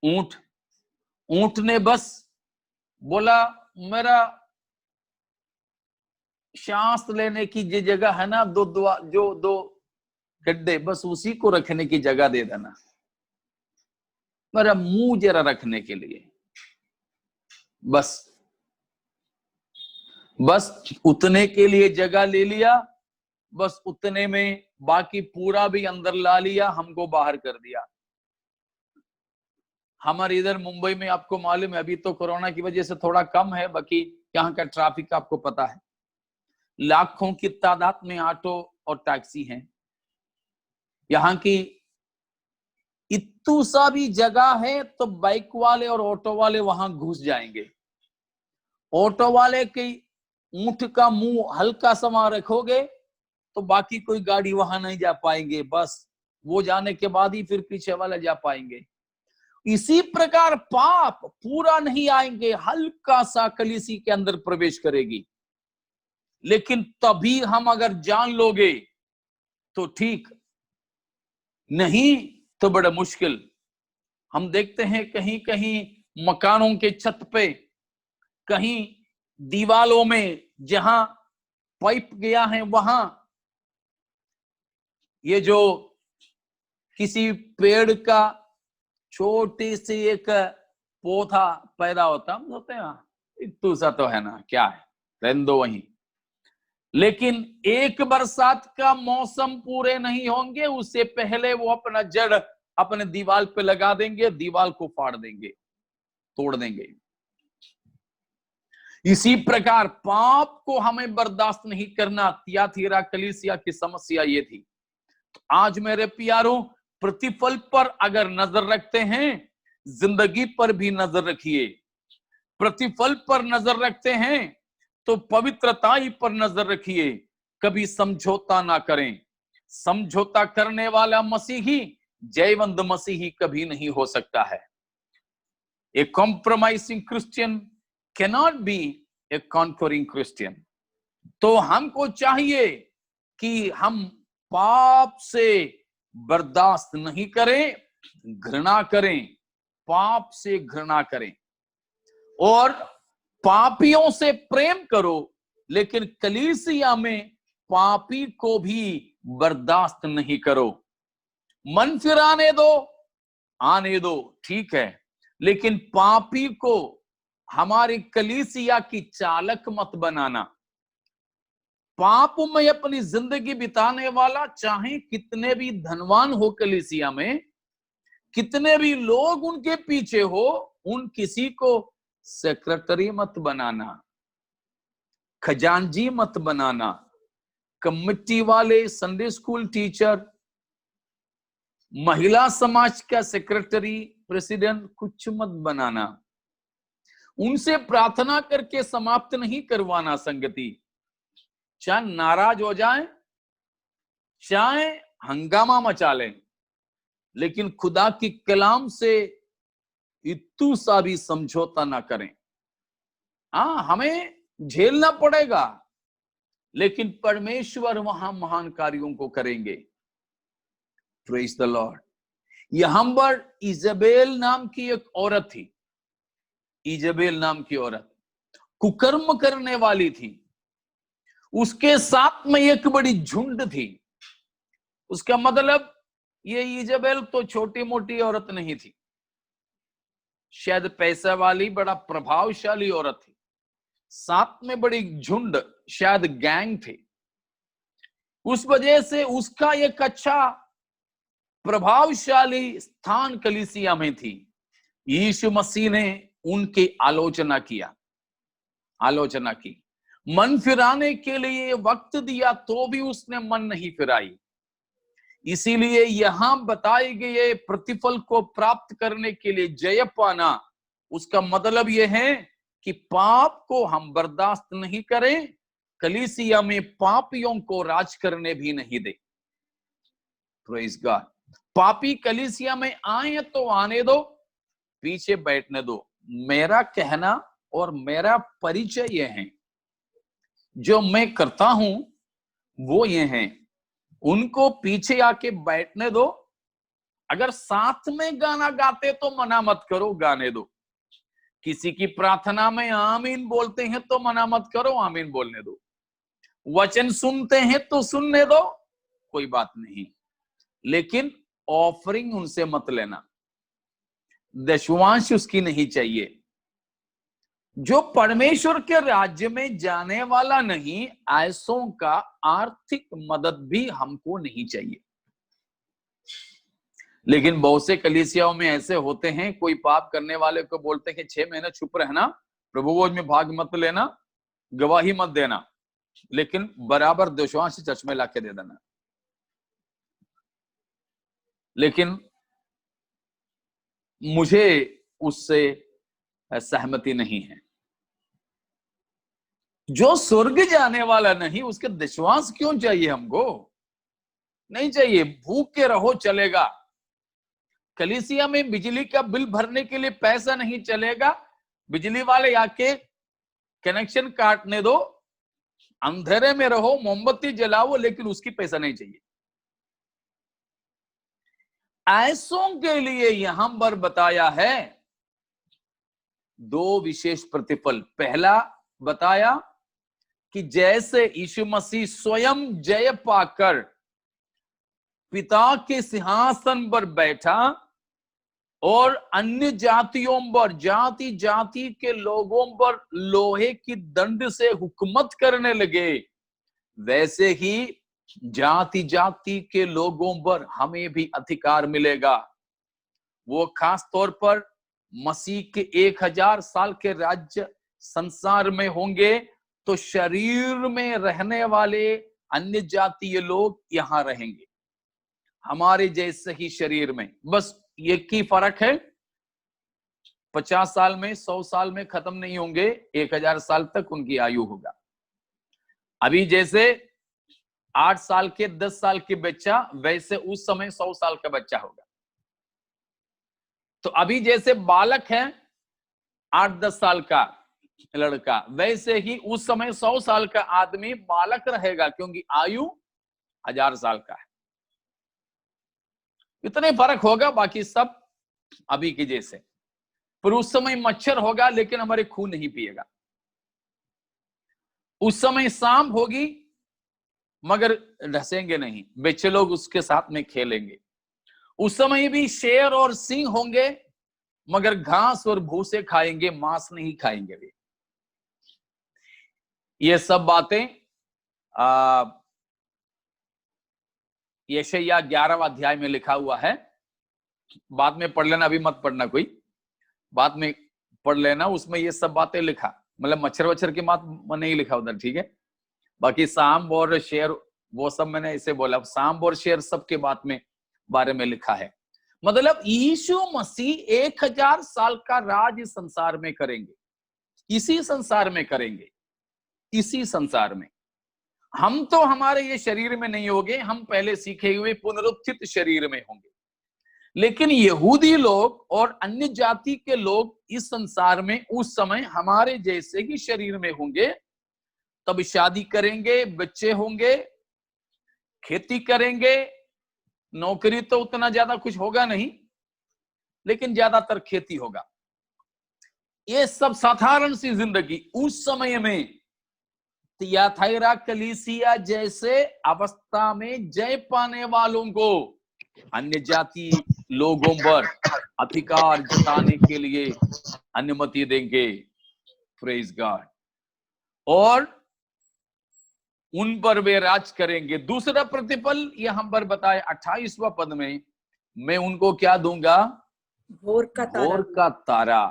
ऊंट ने बस बोला, मेरा सांस लेने की जो जगह है ना, दो गड्ढे, बस उसी को रखने की जगह दे देना, मेरा मुंह जरा रखने के लिए, बस उतने के लिए जगह ले लिया, बस उतने में बाकी पूरा भी अंदर ला लिया, हमको बाहर कर दिया। हमारे इधर मुंबई में आपको मालूम है, अभी तो कोरोना की वजह से थोड़ा कम है, बाकी यहाँ का ट्रैफिक आपको पता है, लाखों की तादाद में ऑटो और टैक्सी हैं। यहाँ की इतनी सा भी जगह है तो बाइक वाले और ऑटो वाले वहां घुस जाएंगे। ऑटो वाले के ऊंट का मुंह हल्का सा रखोगे तो बाकी कोई गाड़ी वहां नहीं जा पाएंगे, बस वो जाने के बाद ही फिर पीछे वाले जा पाएंगे। इसी प्रकार पाप पूरा नहीं आएंगे, हल्का सा कलीसी के अंदर प्रवेश करेगी, लेकिन तभी हम अगर जान लोगे तो ठीक, नहीं तो बड़ा मुश्किल। हम देखते हैं कहीं कहीं मकानों के छत पे, कहीं दीवालों में जहां पाइप गया है वहां ये जो किसी पेड़ का छोटी सी एक पौधा पैदा होता, हम होते हैं इतना सा तो है ना, क्या है, रहने दो वहीं। लेकिन एक बरसात का मौसम पूरे नहीं होंगे उससे पहले वो अपना जड़ अपने दीवार पे लगा देंगे, दीवार को फाड़ देंगे, तोड़ देंगे। इसी प्रकार पाप को हमें बर्दाश्त नहीं करना। थियातीरा कलीसिया की समस्या ये थी। तो आज मेरे प्यारों, प्रतिफल पर अगर नजर रखते हैं, जिंदगी पर भी नजर रखिए। प्रतिफल पर नजर रखते हैं तो पवित्रताई पर नजर रखिए। कभी समझौता ना करें। समझौता करने वाला मसीही जयवंत मसीही कभी नहीं हो सकता है। A compromising Christian cannot be a conquering Christian. तो हमको चाहिए कि हम पाप से बर्दाश्त नहीं करें, घृणा करें, पाप से घृणा करें और पापियों से प्रेम करो, लेकिन कलीसिया में पापी को भी बर्दाश्त नहीं करो। मन फिराने दो, आने दो, ठीक है, लेकिन पापी को हमारी कलीसिया की चालक मत बनाना। पाप में अपनी जिंदगी बिताने वाला चाहे कितने भी धनवान हो, कलीसिया में कितने भी लोग उनके पीछे हो, उन किसी को सेक्रेटरी मत बनाना, खजांची मत बनाना, कमिटी वाले, संडे स्कूल टीचर, महिला समाज का सेक्रेटरी, प्रेसिडेंट कुछ मत बनाना। उनसे प्रार्थना करके समाप्त नहीं करवाना संगति। चाहे नाराज हो जाए, चाहे हंगामा मचा लें, लेकिन खुदा की कलाम से इतू सा भी समझौता ना करें। हाँ, हमें झेलना पड़ेगा, लेकिन परमेश्वर वहां महान कार्यों को करेंगे। Praise the Lord. यहां पर इजबेल नाम की एक औरत थी। इजबेल नाम की औरत कुकर्म करने वाली थी। उसके साथ में एक बड़ी झुंड थी। उसका मतलब ये इजबेल तो छोटी मोटी औरत नहीं थी, शायद पैसा वाली बड़ा प्रभावशाली औरत थी। साथ में बड़ी झुंड, शायद गैंग थे। उस वजह से उसका एक अच्छा प्रभावशाली स्थान कलीसिया में थी। यीशु मसीह ने उनकी आलोचना की, मन फिराने के लिए वक्त दिया तो भी उसने मन नहीं फिराई। इसीलिए यहां बताए गए प्रतिफल को प्राप्त करने के लिए जय पाना, उसका मतलब यह है कि पाप को हम बर्दाश्त नहीं करें, कलीसिया में पापियों को राज करने भी नहीं दे। Praise God. पापी कलीसिया में आए तो आने दो, पीछे बैठने दो। मेरा कहना और मेरा परिचय यह है, जो मैं करता हूं वो ये है, उनको पीछे आके बैठने दो। अगर साथ में गाना गाते तो मना मत करो, गाने दो। किसी की प्रार्थना में आमीन बोलते हैं तो मना मत करो, आमीन बोलने दो। वचन सुनते हैं तो सुनने दो, कोई बात नहीं, लेकिन ऑफरिंग उनसे मत लेना, दशवांश उसकी नहीं चाहिए। जो परमेश्वर के राज्य में जाने वाला नहीं, ऐसों का आर्थिक मदद भी हमको नहीं चाहिए। लेकिन बहुत से कलीसियाओं में ऐसे होते हैं, कोई पाप करने वाले को बोलते हैं कि 6 महीने चुप रहना, प्रभु भोज में भाग मत लेना, गवाही मत देना, लेकिन बराबर दशवांश चर्च में लाके दे देना। लेकिन मुझे उससे सहमति नहीं है। जो स्वर्ग जाने वाला नहीं, उसके दशवांश क्यों चाहिए हमको? नहीं चाहिए। भूख के रहो चलेगा, कलीसिया में बिजली का बिल भरने के लिए पैसा नहीं चलेगा, बिजली वाले आके कनेक्शन काटने दो, अंधेरे में रहो, मोमबत्ती जलाओ, लेकिन उसकी पैसा नहीं चाहिए। ऐसों के लिए यहां पर बताया है 2 विशेष प्रतिफल। पहला बताया कि जैसे यीशु मसीह स्वयं जय पाकर पिता के सिंहासन पर बैठा और अन्य जातियों पर, जाति जाति के लोगों पर लोहे की दंड से हुकूमत करने लगे, वैसे ही जाति जाति के लोगों पर हमें भी अधिकार मिलेगा। वो खास तौर पर मसीह के 1000 साल के राज्य संसार में होंगे, तो शरीर में रहने वाले अन्य जातीय लोग यहां रहेंगे, हमारे जैसे ही शरीर में। बस एक ही फर्क है, 50 साल में, 100 साल में खत्म नहीं होंगे, 1000 साल तक उनकी आयु होगा। अभी जैसे 8 साल के 10 साल के बच्चा, वैसे उस समय 100 साल का बच्चा होगा। तो अभी जैसे बालक है 8-10 साल का लड़का, वैसे ही उस समय 100 साल का आदमी बालक रहेगा, क्योंकि आयु 1000 साल का है। इतने फर्क होगा, बाकी सब अभी के जैसे। पर उस समय मच्छर होगा, लेकिन हमारे खून नहीं पिएगा। उस समय सांप होगी, मगर ढसेंगे नहीं, बच्चे लोग उसके साथ में खेलेंगे। उस समय भी शेर और सिंह होंगे, मगर घास और भूसे खाएंगे, मांस नहीं खाएंगे वे। ये सब बातें यशायाह 11वां अध्याय में लिखा हुआ है। बाद में पढ़ लेना, अभी मत पढ़ना, कोई बाद में पढ़ लेना, उसमें ये सब बातें लिखा। मतलब मच्छर वच्छर की बात नहीं लिखा उधर, ठीक है। बाकी सांप और शेर वो सब मैंने ऐसे बोला, सांप और शेर सबके बारे में लिखा है। मतलब यीशु मसीह 1000 साल का राज इस संसार में करेंगे, इसी संसार में करेंगे, इसी संसार में। हम तो हमारे ये शरीर में नहीं होंगे, हम पहले सीखे हुए पुनरुत्थित शरीर में होंगे। लेकिन यहूदी लोग और अन्य जाति के लोग इस संसार में उस समय हमारे जैसे ही शरीर में होंगे। तब शादी करेंगे, बच्चे होंगे, खेती करेंगे, नौकरी तो उतना ज्यादा कुछ होगा नहीं, लेकिन ज्यादातर खेती होगा। ये सब साधारण सी जिंदगी। उस समय में तियाथाइरा कलीसिया जैसे अवस्था में जय पाने वालों को अन्य जाति लोगों पर अधिकार जताने के लिए अनुमति देंगे। Praise God. और उन पर वे राज करेंगे। दूसरा प्रतिफल यहां पर बताए 28वां पद में, मैं उनको क्या दूंगा? भोर का तारा। भोर का तारा।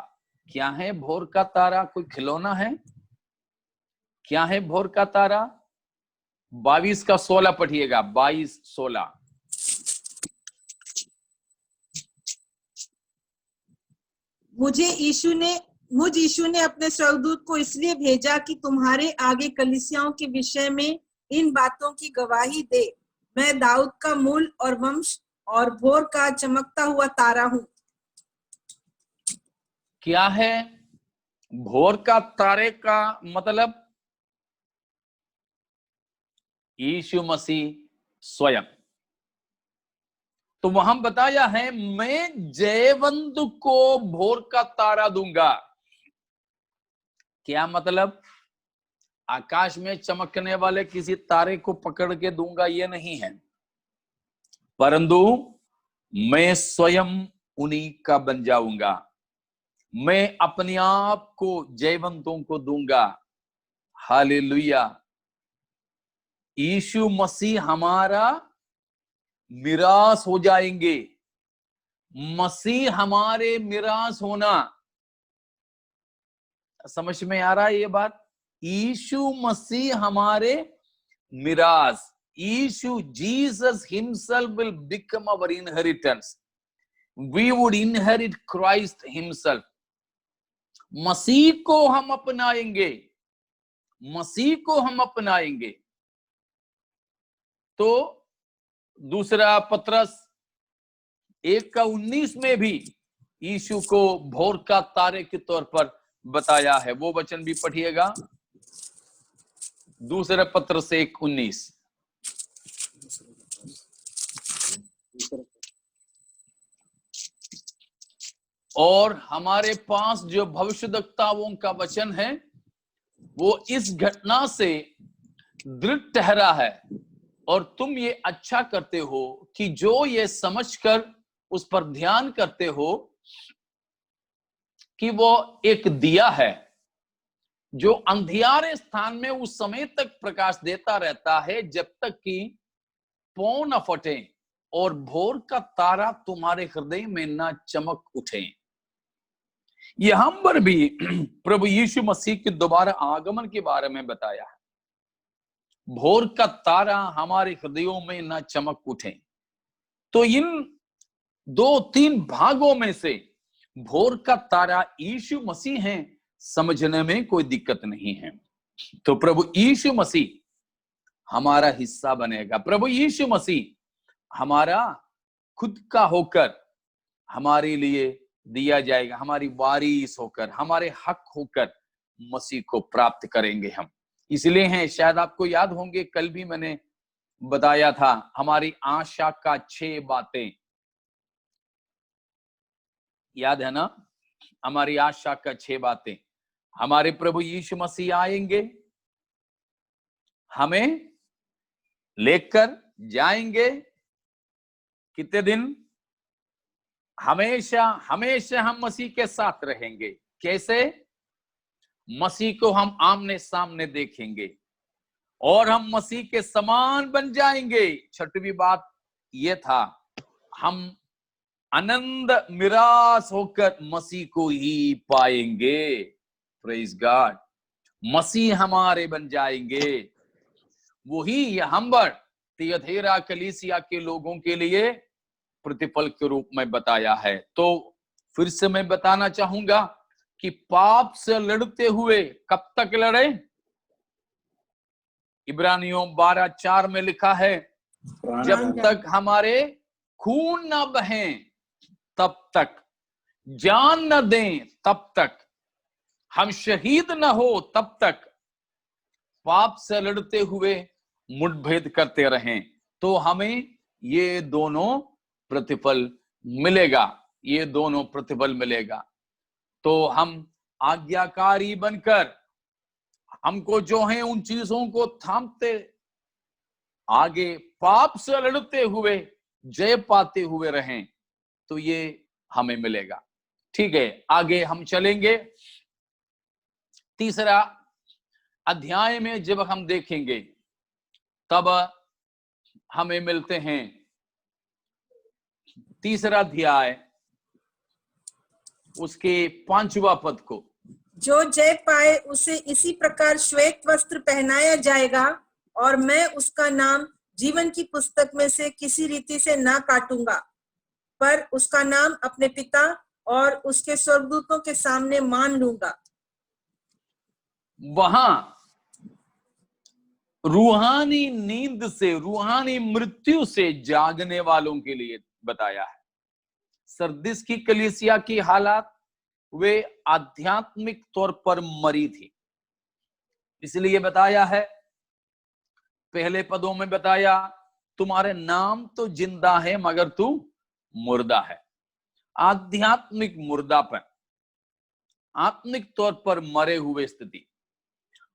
क्या है भोर का तारा? कोई खिलौना है? क्या है भोर का तारा? 22 का 16 पढ़िएगा। 22-16। मुझ यीशु ने अपने स्वर्गदूत को इसलिए भेजा कि तुम्हारे आगे कलीसियाओं के विषय में इन बातों की गवाही दे। मैं दाऊद का मूल और वंश और भोर का चमकता हुआ तारा हूं। क्या है भोर का तारे का मतलब? यीशु मसीह स्वयं। तो वहां बताया है, मैं जयवंत को भोर का तारा दूंगा। क्या मतलब? आकाश में चमकने वाले किसी तारे को पकड़ के दूंगा, ये नहीं है, परंतु मैं स्वयं उन्हीं का बन जाऊंगा। मैं अपने आप को जयवंतों को दूंगा। हालेलुया। यीशु मसीह हमारा मिरास हो जाएंगे। मसीह हमारे मिरास होना, समझ में आ रहा है ये बात? यीशु मसीह हमारे मिरास। Yeshu Jesus himself will become our inheritance. We would inherit Christ himself. Masih को हम अपनाएंगे, मसीह को हम अपनाएंगे। तो दूसरा पत्रस 1:19 में भी यीशु को भोर का तारे के तौर पर बताया है। वो वचन भी पढ़िएगा। दूसरा पत्रस 1:19। और हमारे पास जो भविष्यद्वक्ताओं का वचन है, वो इस घटना से दृढ़ ठहरा है। और तुम ये अच्छा करते हो कि जो ये समझकर उस पर ध्यान करते हो कि वो एक दिया है जो अंधियारे स्थान में उस समय तक प्रकाश देता रहता है जब तक कि पौ न फटे और भोर का तारा तुम्हारे हृदय में न चमक उठे। यहां पर भी प्रभु यीशु मसीह के दोबारा आगमन के बारे में बताया है। भोर का तारा हमारे हृदयों में न चमक उठे। तो इन 2-3 भागों में से भोर का तारा यीशु मसीह है, समझने में कोई दिक्कत नहीं है। तो प्रभु यीशु मसीह हमारा हिस्सा बनेगा। प्रभु यीशु मसीह हमारा खुद का होकर हमारे लिए दिया जाएगा। हमारी वारिस होकर, हमारे हक होकर मसीह को प्राप्त करेंगे हम। इसलिए हैं, शायद आपको याद होंगे, कल भी मैंने बताया था, हमारी आशा का 6 बातें याद है ना? हमारी आशा का 6 बातें। हमारे प्रभु यीशु मसीह आएंगे, हमें लेकर जाएंगे। कितने दिन? हमेशा हमेशा हम मसीह के साथ रहेंगे। कैसे? मसीह को हम आमने सामने देखेंगे और हम मसीह के समान बन जाएंगे। 6वीं बात यह था, हम आनंद मिरास होकर मसीह को ही पाएंगे। Praise God. मसीह हमारे बन जाएंगे। वही हम पर तियाथाइरा कलीसिया के लोगों के लिए प्रतिफल के रूप में बताया है। तो फिर से मैं बताना चाहूंगा कि पाप से लड़ते हुए कब तक लड़े? इब्रानियों 12:4 में लिखा है, जब तक हमारे खून न बहे तब तक, जान न दें तब तक, हम शहीद न हो तब तक पाप से लड़ते हुए मुठभेद करते रहें। तो हमें ये दोनों प्रतिफल मिलेगा, ये दोनों प्रतिफल मिलेगा। तो हम आज्ञाकारी बनकर हमको जो है उन चीजों को थामते आगे पाप से लड़ते हुए जय पाते हुए रहें, तो ये हमें मिलेगा। ठीक है, आगे हम चलेंगे। तीसरा अध्याय में जब हम देखेंगे तब हमें मिलते हैं तीसरा अध्याय उसके 5वां पद को। जो जय पाए उसे इसी प्रकार श्वेत वस्त्र पहनाया जाएगा और मैं उसका नाम जीवन की पुस्तक में से किसी रीति से ना काटूंगा, पर उसका नाम अपने पिता और उसके स्वर्गदूतों के सामने मान लूंगा। वहां रूहानी नींद से, रूहानी मृत्यु से जागने वालों के लिए बताया है। सरदिस की कलीसिया की हालात, वे आध्यात्मिक तौर पर मरी थी, इसलिए बताया है। पहले पदों में बताया तुम्हारे नाम तो जिंदा है मगर तू मुर्दा है। आध्यात्मिक मुर्दापन, आत्मिक तौर पर मरे हुए स्थिति।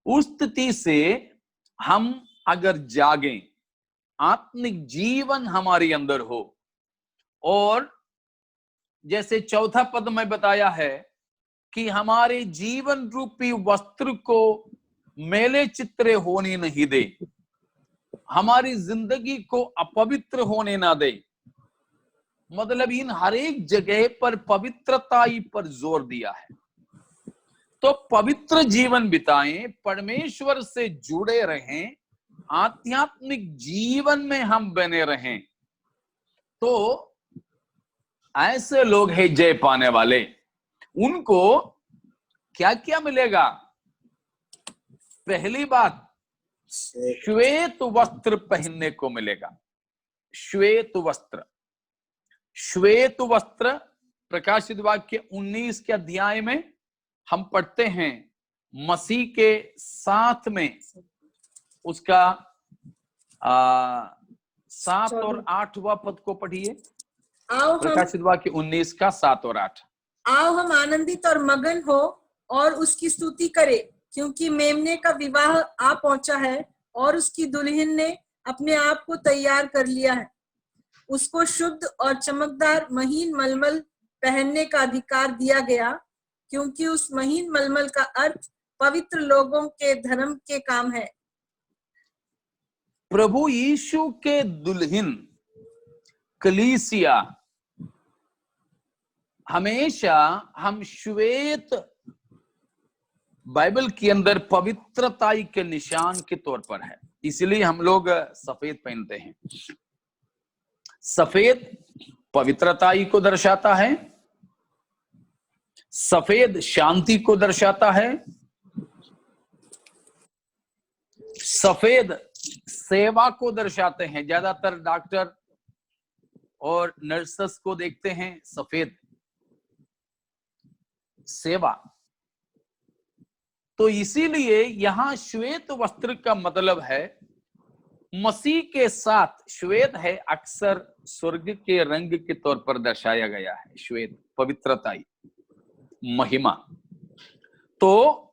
उस स्थिति से हम अगर जागें, आत्मिक जीवन हमारे अंदर हो, और जैसे चौथा पद में बताया है कि हमारे जीवन रूपी वस्त्र को मेले चित्रे होने नहीं दे, हमारी जिंदगी को अपवित्र होने ना दे। मतलब इन हर एक जगह पर पवित्रताई पर जोर दिया है। तो पवित्र जीवन बिताएं, परमेश्वर से जुड़े रहें, आध्यात्मिक जीवन में हम बने रहें, तो ऐसे लोग हैं जय पाने वाले। उनको क्या क्या मिलेगा? पहली बात, श्वेत वस्त्र पहनने को मिलेगा। श्वेत वस्त्र, श्वेत वस्त्र प्रकाशित वाक्य 19 के अध्याय में हम पढ़ते हैं, मसीह के साथ में उसका 7 और 8वां पद को पढ़िए। प्रकाशित वाक्य 19 का 7 और 8। आओ हम आनंदित और मगन हो और उसकी स्तुति करें, क्योंकि मेमने का विवाह आ पहुंचा है और उसकी दुल्हन ने अपने आप को तैयार कर लिया है। उसको शुद्ध और चमकदार महीन मलमल पहनने का अधिकार दिया गया, क्योंकि उस महीन मलमल का अर्थ पवित्र लोगों के धर्म के काम है। प्रभु यीशु के दुल्हन कलीसिया, हमेशा हम श्वेत, बाइबल के अंदर पवित्रताई के निशान के तौर पर है, इसलिए हम लोग सफेद पहनते हैं। सफेद पवित्रताई को दर्शाता है, सफेद शांति को दर्शाता है, सफेद सेवा को दर्शाते हैं। ज्यादातर डॉक्टर और नर्सेस को देखते हैं सफेद सेवा। तो इसीलिए यहां श्वेत वस्त्र का मतलब है मसीह के साथ। श्वेत है अक्सर स्वर्ग के रंग के तौर पर दर्शाया गया है। श्वेत पवित्रताई, महिमा। तो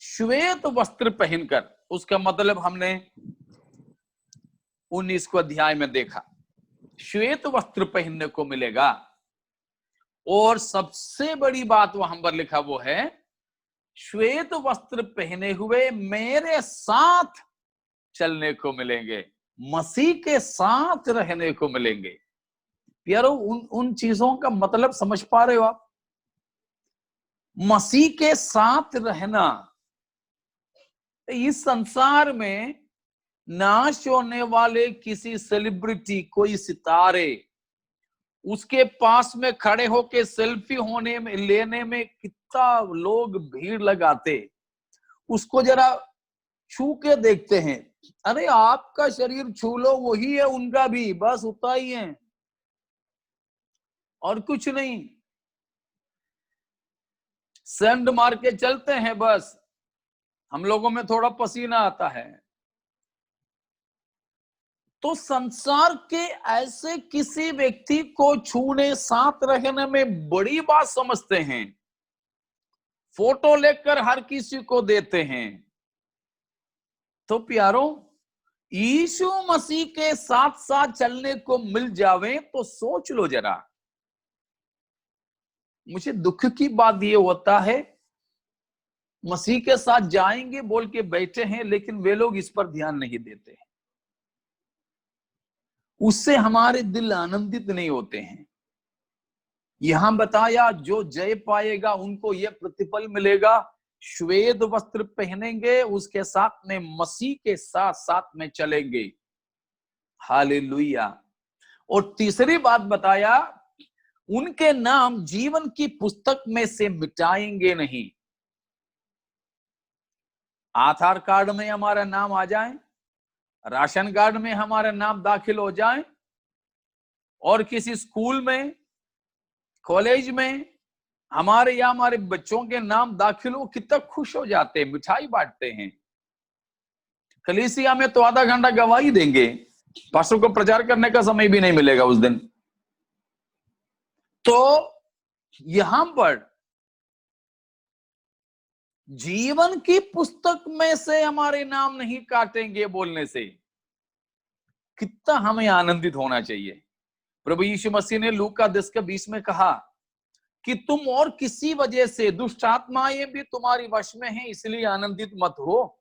श्वेत वस्त्र पहनकर, उसका मतलब हमने 19 को अध्याय में देखा, श्वेत वस्त्र पहनने को मिलेगा। और सबसे बड़ी बात वहां पर लिखा वो है, श्वेत वस्त्र पहने हुए मेरे साथ चलने को मिलेंगे, मसीह के साथ रहने को मिलेंगे। प्यारो, उन चीजों का मतलब समझ पा रहे हो आप? मसीह के साथ रहना। इस संसार में नाश होने वाले किसी सेलिब्रिटी, कोई सितारे, उसके पास में खड़े होके सेल्फी होने में, लेने में कितना लोग भीड़ लगाते, उसको जरा छू के देखते हैं। अरे आपका शरीर छू लो, वही है उनका भी, बस उतना ही है और कुछ नहीं। सेंड मार के चलते हैं बस, हम लोगों में थोड़ा पसीना आता है। तो संसार के ऐसे किसी व्यक्ति को छूने साथ रहने में बड़ी बात समझते हैं, फोटो लेकर हर किसी को देते हैं। तो प्यारो, यीशु मसीह के साथ साथ चलने को मिल जावे तो सोच लो जरा। मुझे दुख की बात यह होता है, मसीह के साथ जाएंगे बोल के बैठे हैं, लेकिन वे लोग इस पर ध्यान नहीं देते, उससे हमारे दिल आनंदित नहीं होते हैं। यहां बताया जो जय पाएगा उनको यह प्रतिफल मिलेगा, श्वेत वस्त्र पहनेंगे, उसके साथ में मसीह के साथ साथ में चलेंगे। हालेलुया। और तीसरी बात बताया, उनके नाम जीवन की पुस्तक में से मिटाएंगे नहीं। आधार कार्ड में हमारा नाम आ जाए, राशन कार्ड में हमारा नाम दाखिल हो जाए, और किसी स्कूल में, कॉलेज में हमारे या हमारे बच्चों के नाम दाखिल हो, कितना खुश हो जाते हैं, मिठाई बांटते हैं। कलीसिया में तो आधा घंटा गवाही देंगे, पास्टर को प्रचार करने का समय भी नहीं मिलेगा उस दिन। तो यहां पर जीवन की पुस्तक में से हमारे नाम नहीं काटेंगे बोलने से कितना हमें आनंदित होना चाहिए। प्रभु यीशु मसीह ने लूका 10:20 में कहा कि तुम और किसी वजह से दुष्ट आत्माएं भी तुम्हारी वश में हैं, इसलिए आनंदित मत हो,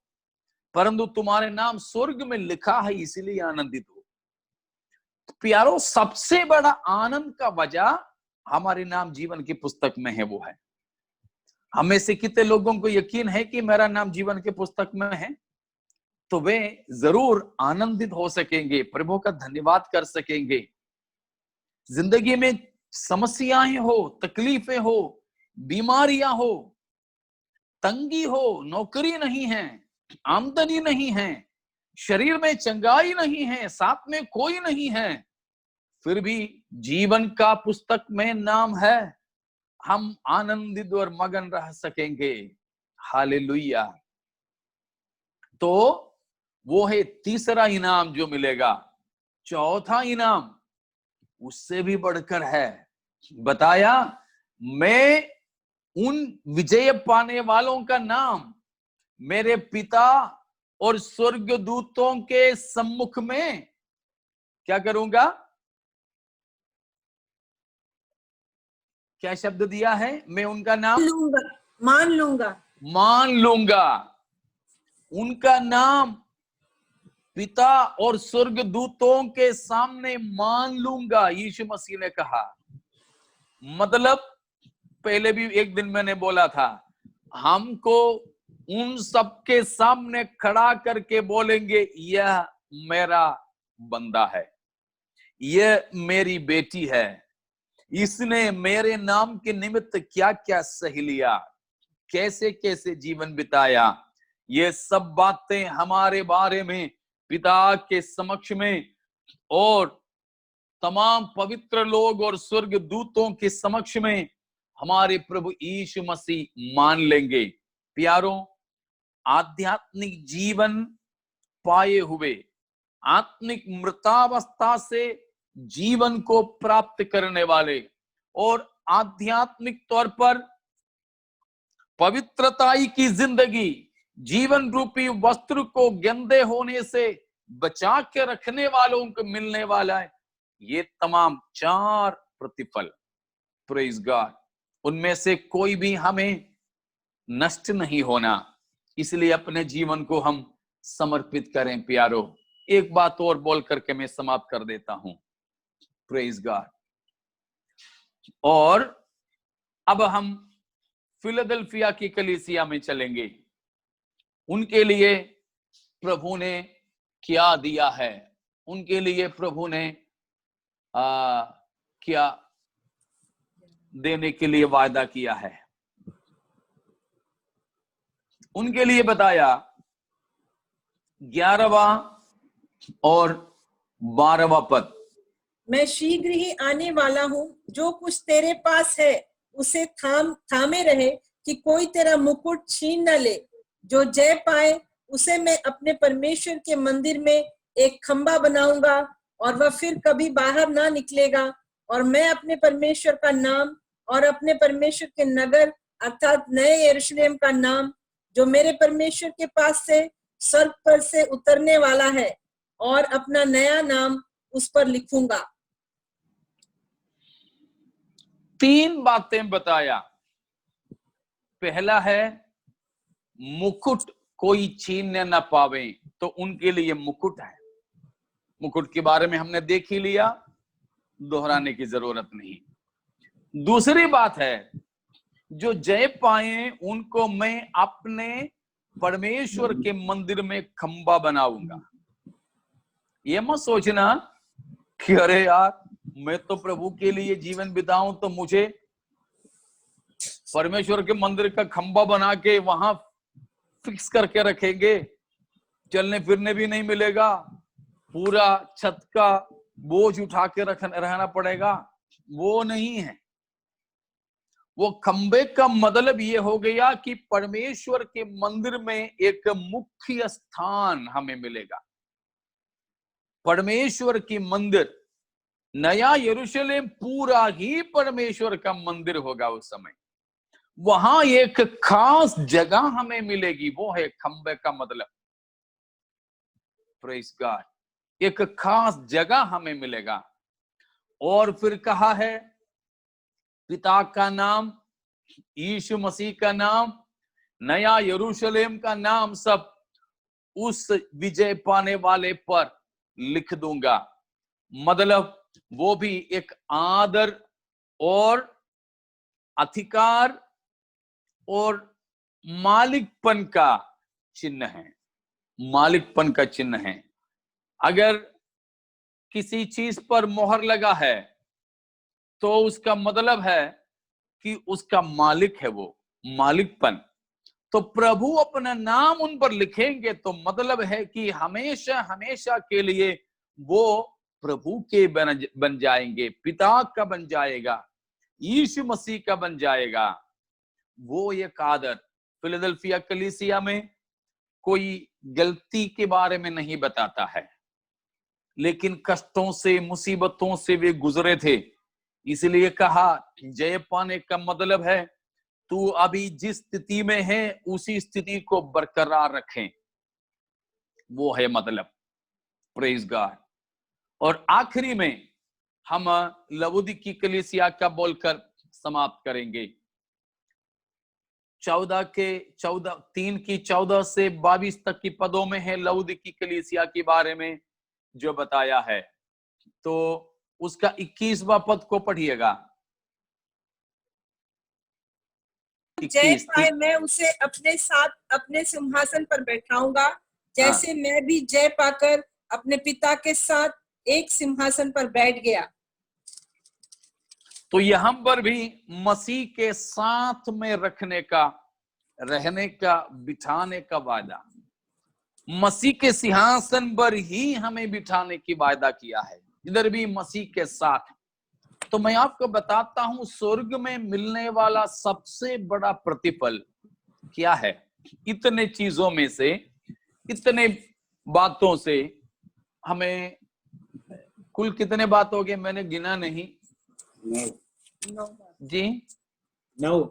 परंतु तुम्हारे नाम स्वर्ग में लिखा है, इसलिए आनंदित हो। तो प्यारो, सबसे बड़ा आनंद का वजह हमारे नाम जीवन की पुस्तक में है, वो है। हमें से कितने लोगों को यकीन है कि मेरा नाम जीवन की पुस्तक में है, तो वे जरूर आनंदित हो सकेंगे, प्रभु का धन्यवाद कर सकेंगे। जिंदगी में समस्याएं हो, तकलीफें हो, बीमारियां हो, तंगी हो, नौकरी नहीं है, आमदनी नहीं है, शरीर में चंगाई नहीं है, साथ में कोई नहीं है, फिर भी जीवन का पुस्तक में नाम है, हम आनंदित और मगन रह सकेंगे। हालेलुया। तो वो है तीसरा इनाम जो मिलेगा। चौथा इनाम उससे भी बढ़कर है। बताया, मैं उन विजय पाने वालों का नाम मेरे पिता और स्वर्गदूतों के सम्मुख में क्या करूंगा? क्या शब्द दिया है? मैं उनका नाम मान लूंगा। उनका नाम पिता और स्वर्गदूतों के सामने मान लूंगा, यीशु मसीह ने कहा। मतलब पहले भी एक दिन मैंने बोला था, हमको उन सबके सामने खड़ा करके बोलेंगे, यह मेरा बंदा है, यह मेरी बेटी है, इसने मेरे नाम के निमित्त क्या क्या सह लिया, कैसे कैसे जीवन बिताया। ये सब बातें हमारे बारे में पिता के समक्ष में और तमाम पवित्र लोग और स्वर्ग दूतों के समक्ष में हमारे प्रभु यीशु मसीह मान लेंगे। प्यारों, आध्यात्मिक जीवन पाए हुए, आत्मिक मृतावस्था से जीवन को प्राप्त करने वाले और आध्यात्मिक तौर पर पवित्रताई की जिंदगी, जीवन रूपी वस्त्र को गंदे होने से बचा के रखने वालों को मिलने वाला है ये तमाम 4 प्रतिफल। Praise God. उनमें से कोई भी हमें नष्ट नहीं होना, इसलिए अपने जीवन को हम समर्पित करें। प्यारो, एक बात और बोल करके मैं समाप्त कर देता हूं। Praise God. और अब हम फिलाडेल्फिया की कलीसिया में चलेंगे। उनके लिए प्रभु ने क्या दिया है, उनके लिए प्रभु ने क्या देने के लिए वायदा किया है, उनके लिए बताया। 11वां और 12वां पद, मैं शीघ्र ही आने वाला हूँ, जो कुछ तेरे पास है उसे थामे रहे कि कोई तेरा मुकुट छीन न ले। जो जय पाए उसे मैं अपने परमेश्वर के मंदिर में एक खंबा बनाऊंगा और वह फिर कभी बाहर ना निकलेगा, और मैं अपने परमेश्वर का नाम और अपने परमेश्वर के नगर अर्थात नए यरूशलेम का नाम जो मेरे परमेश्वर के पास से स्वर्ग पर से उतरने वाला है, और अपना नया नाम उस पर लिखूंगा। 3 बातें बताया। पहला है मुकुट कोई छीनने ना पावे, तो उनके लिए मुकुट है। मुकुट के बारे में हमने देख ही लिया, दोहराने की जरूरत नहीं। दूसरी बात है जो जय पाए उनको मैं अपने परमेश्वर के मंदिर में खंबा बनाऊंगा। ये मत सोचना कि अरे यार मैं तो प्रभु के लिए जीवन बिताऊं तो मुझे परमेश्वर के मंदिर का खंबा बना के वहां फिक्स करके रखेंगे, चलने फिरने भी नहीं मिलेगा, पूरा छत का बोझ उठा के रहना पड़ेगा। वो नहीं है। वो खंबे का मतलब ये हो गया कि परमेश्वर के मंदिर में एक मुख्य स्थान हमें मिलेगा। परमेश्वर की मंदिर नया यरूशलेम पूरा ही परमेश्वर का मंदिर होगा। उस समय वहां एक खास जगह हमें मिलेगी, वो है खंबे का मतलब। प्रेज़ गॉड, एक खास जगह हमें मिलेगा। और फिर कहा है पिता का नाम, यीशु मसीह का नाम, नया यरूशलेम का नाम सब उस विजय पाने वाले पर लिख दूंगा। मतलब वो भी एक आदर और अधिकार और मालिकपन का चिन्ह है। मालिकपन का चिन्ह है। अगर किसी चीज पर मोहर लगा है तो उसका मतलब है कि उसका मालिक है, वो मालिकपन। तो प्रभु अपना नाम उन पर लिखेंगे तो मतलब है कि हमेशा हमेशा के लिए वो प्रभु के बन जाएंगे, पिता का बन जाएगा, यीशु मसीह का बन जाएगा। वो एक आदर फिलाडेल्फिया कलीसिया में कोई गलती के बारे में नहीं बताता है, लेकिन कष्टों से मुसीबतों से वे गुजरे थे। इसलिए कहा जय पाने का मतलब है तू अभी जिस स्थिति में है उसी स्थिति को बरकरार रखें, वो है मतलब। Praise God. और आखिरी में हम लवोदिकी कलीसिया का बोलकर समाप्त करेंगे। 3 की 14 से 22 तक की पदों में है लवोदिकी कलीसिया के बारे में जो बताया है। तो उसका 21वां पद को पढ़िएगा। जय पाए मैं उसे अपने साथ अपने सिंहासन पर बैठाऊंगा, जैसे मैं भी जय पाकर अपने पिता के साथ एक सिंहासन पर बैठ गया। तो यहां पर भी मसीह के साथ में रखने का, रहने का, बिठाने का वादा, मसीह के सिंहासन पर ही हमें बिठाने की वादा किया है। इधर भी मसीह के साथ। तो मैं आपको बताता हूं स्वर्ग में मिलने वाला सबसे बड़ा प्रतिफल क्या है। इतने चीजों में से, इतने बातों से हमें कुल कितने बात हो गए मैंने गिना नहीं। जी 9।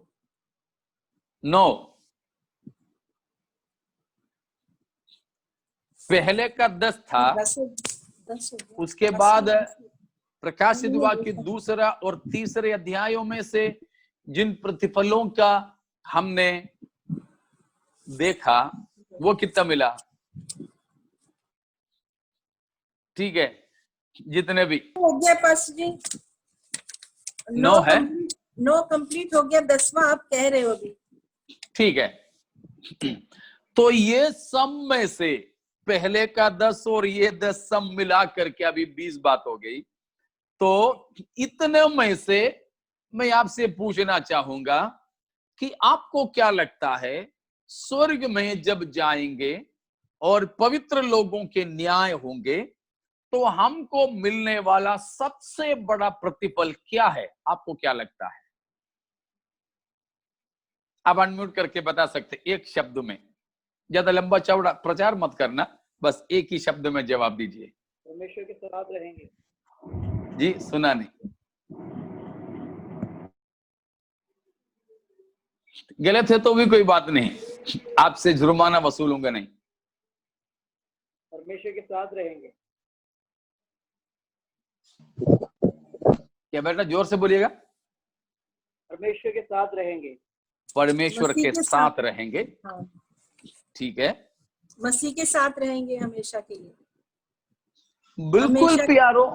पहले का 10 था, 10 उसके बाद प्रकाशित वाक्य 2 और 3 अध्यायों में से जिन प्रतिफलों का हमने देखा वो कितना मिला। ठीक है, जितने भी हो गया पास जी, 9 है। 9 कंप्लीट हो गया, 10वां आप कह रहे हो अभी। ठीक है, तो ये सब में से पहले का 10 और ये 10 सब मिला करके अभी 20 बात हो गई। तो इतने में से मैं आपसे पूछना चाहूंगा कि आपको क्या लगता है स्वर्ग में जब जाएंगे और पवित्र लोगों के न्याय होंगे तो हमको मिलने वाला सबसे बड़ा प्रतिफल क्या है? आपको क्या लगता है? आप अनम्यूट करके बता सकते एक शब्द में, ज्यादा लंबा चौड़ा प्रचार मत करना, बस एक ही शब्द में जवाब दीजिए। परमेश्वर के साथ रहेंगे। जी सुना नहीं, गलत है तो भी कोई बात नहीं, आपसे जुर्माना वसूलूंगा नहीं। परमेश्वर के साथ रहेंगे। क्या बेटा जोर से बोलिएगा। परमेश्वर के साथ रहेंगे। परमेश्वर मसीह के के साथ साथ। रहेंगे, हाँ, ठीक है, मसीह के साथ रहेंगे हमेशा के लिए। बिल्कुल हमेशा। प्यारो,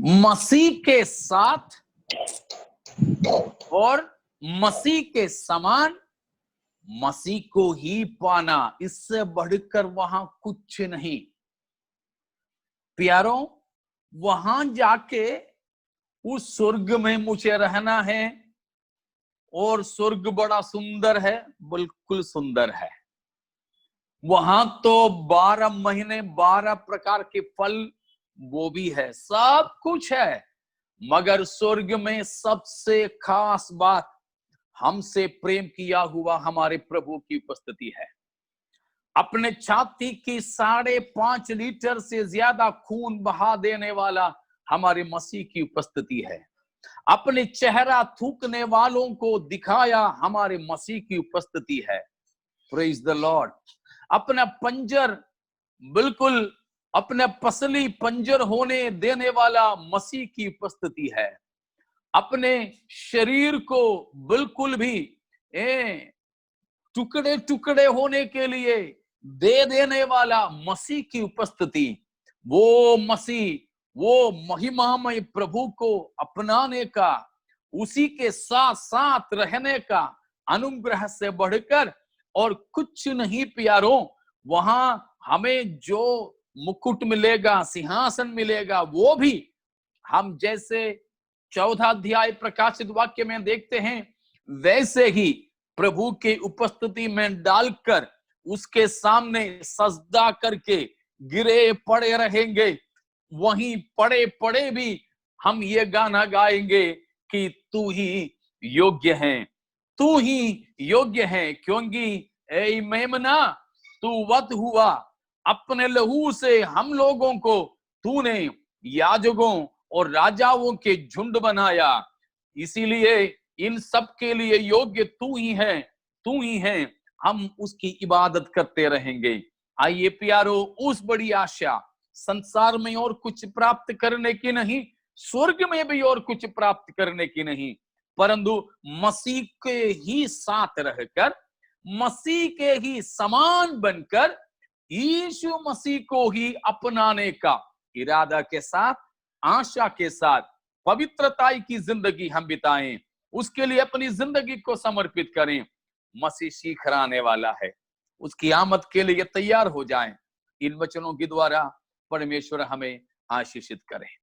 मसीह के साथ और मसीह के समान, मसीह को ही पाना, इससे बढ़कर वहां कुछ नहीं। प्यारो, वहां जाके उस स्वर्ग में मुझे रहना है, और स्वर्ग बड़ा सुंदर है, बिल्कुल सुंदर है। वहां तो 12 महीने 12 प्रकार के फल वो भी है, सब कुछ है, मगर स्वर्ग में सबसे खास बात हमसे प्रेम किया हुआ हमारे प्रभु की उपस्थिति है। अपने छाती की 5.5 लीटर से ज्यादा खून बहा देने वाला हमारे मसीह की उपस्थिति है। अपने चेहरा थूकने वालों को दिखाया हमारे मसीह की उपस्थिति है। Praise the Lord. अपना पंजर, बिल्कुल अपने पसली पंजर होने देने वाला मसीह की उपस्थिति है। अपने शरीर को बिल्कुल भी टुकड़े टुकड़े होने के लिए दे देने वाला मसीह की उपस्थिति, वो मसीह, वो महिमामय प्रभु को अपनाने का, उसी के साथ साथ रहने का अनुग्रह से बढ़कर और कुछ नहीं प्यारों। वहां हमें जो मुकुट मिलेगा, सिंहासन मिलेगा, वो भी हम जैसे 14 अध्याय प्रकाशित वाक्य में देखते हैं, वैसे ही प्रभु के उपस्थिति में डालकर उसके सामने सजदा करके गिरे पड़े रहेंगे। वहीं पड़े पड़े भी हम ये गाना गाएंगे कि तू ही योग्य है, तू ही योग्य है, क्योंकि ऐ मेमना तू वध हुआ, अपने लहू से हम लोगों को तूने याजकों और राजाओं के झुंड बनाया, इसीलिए इन सब के लिए योग्य तू ही है, तू ही है। हम उसकी इबादत करते रहेंगे। आइए प्यारो, उस बड़ी आशा, संसार में और कुछ प्राप्त करने की नहीं, स्वर्ग में भी और कुछ प्राप्त करने की नहीं, परंतु मसीह के ही साथ रहकर, मसीह के ही समान बनकर, यीशु मसीह को ही अपनाने का इरादा के साथ, आशा के साथ पवित्रता की जिंदगी हम बिताएं, उसके लिए अपनी जिंदगी को समर्पित करें। मसीह शीघ्र आने वाला है, उसकी आमद के लिए तैयार हो जाएं। इन वचनों के द्वारा परमेश्वर हमें आशीषित करें।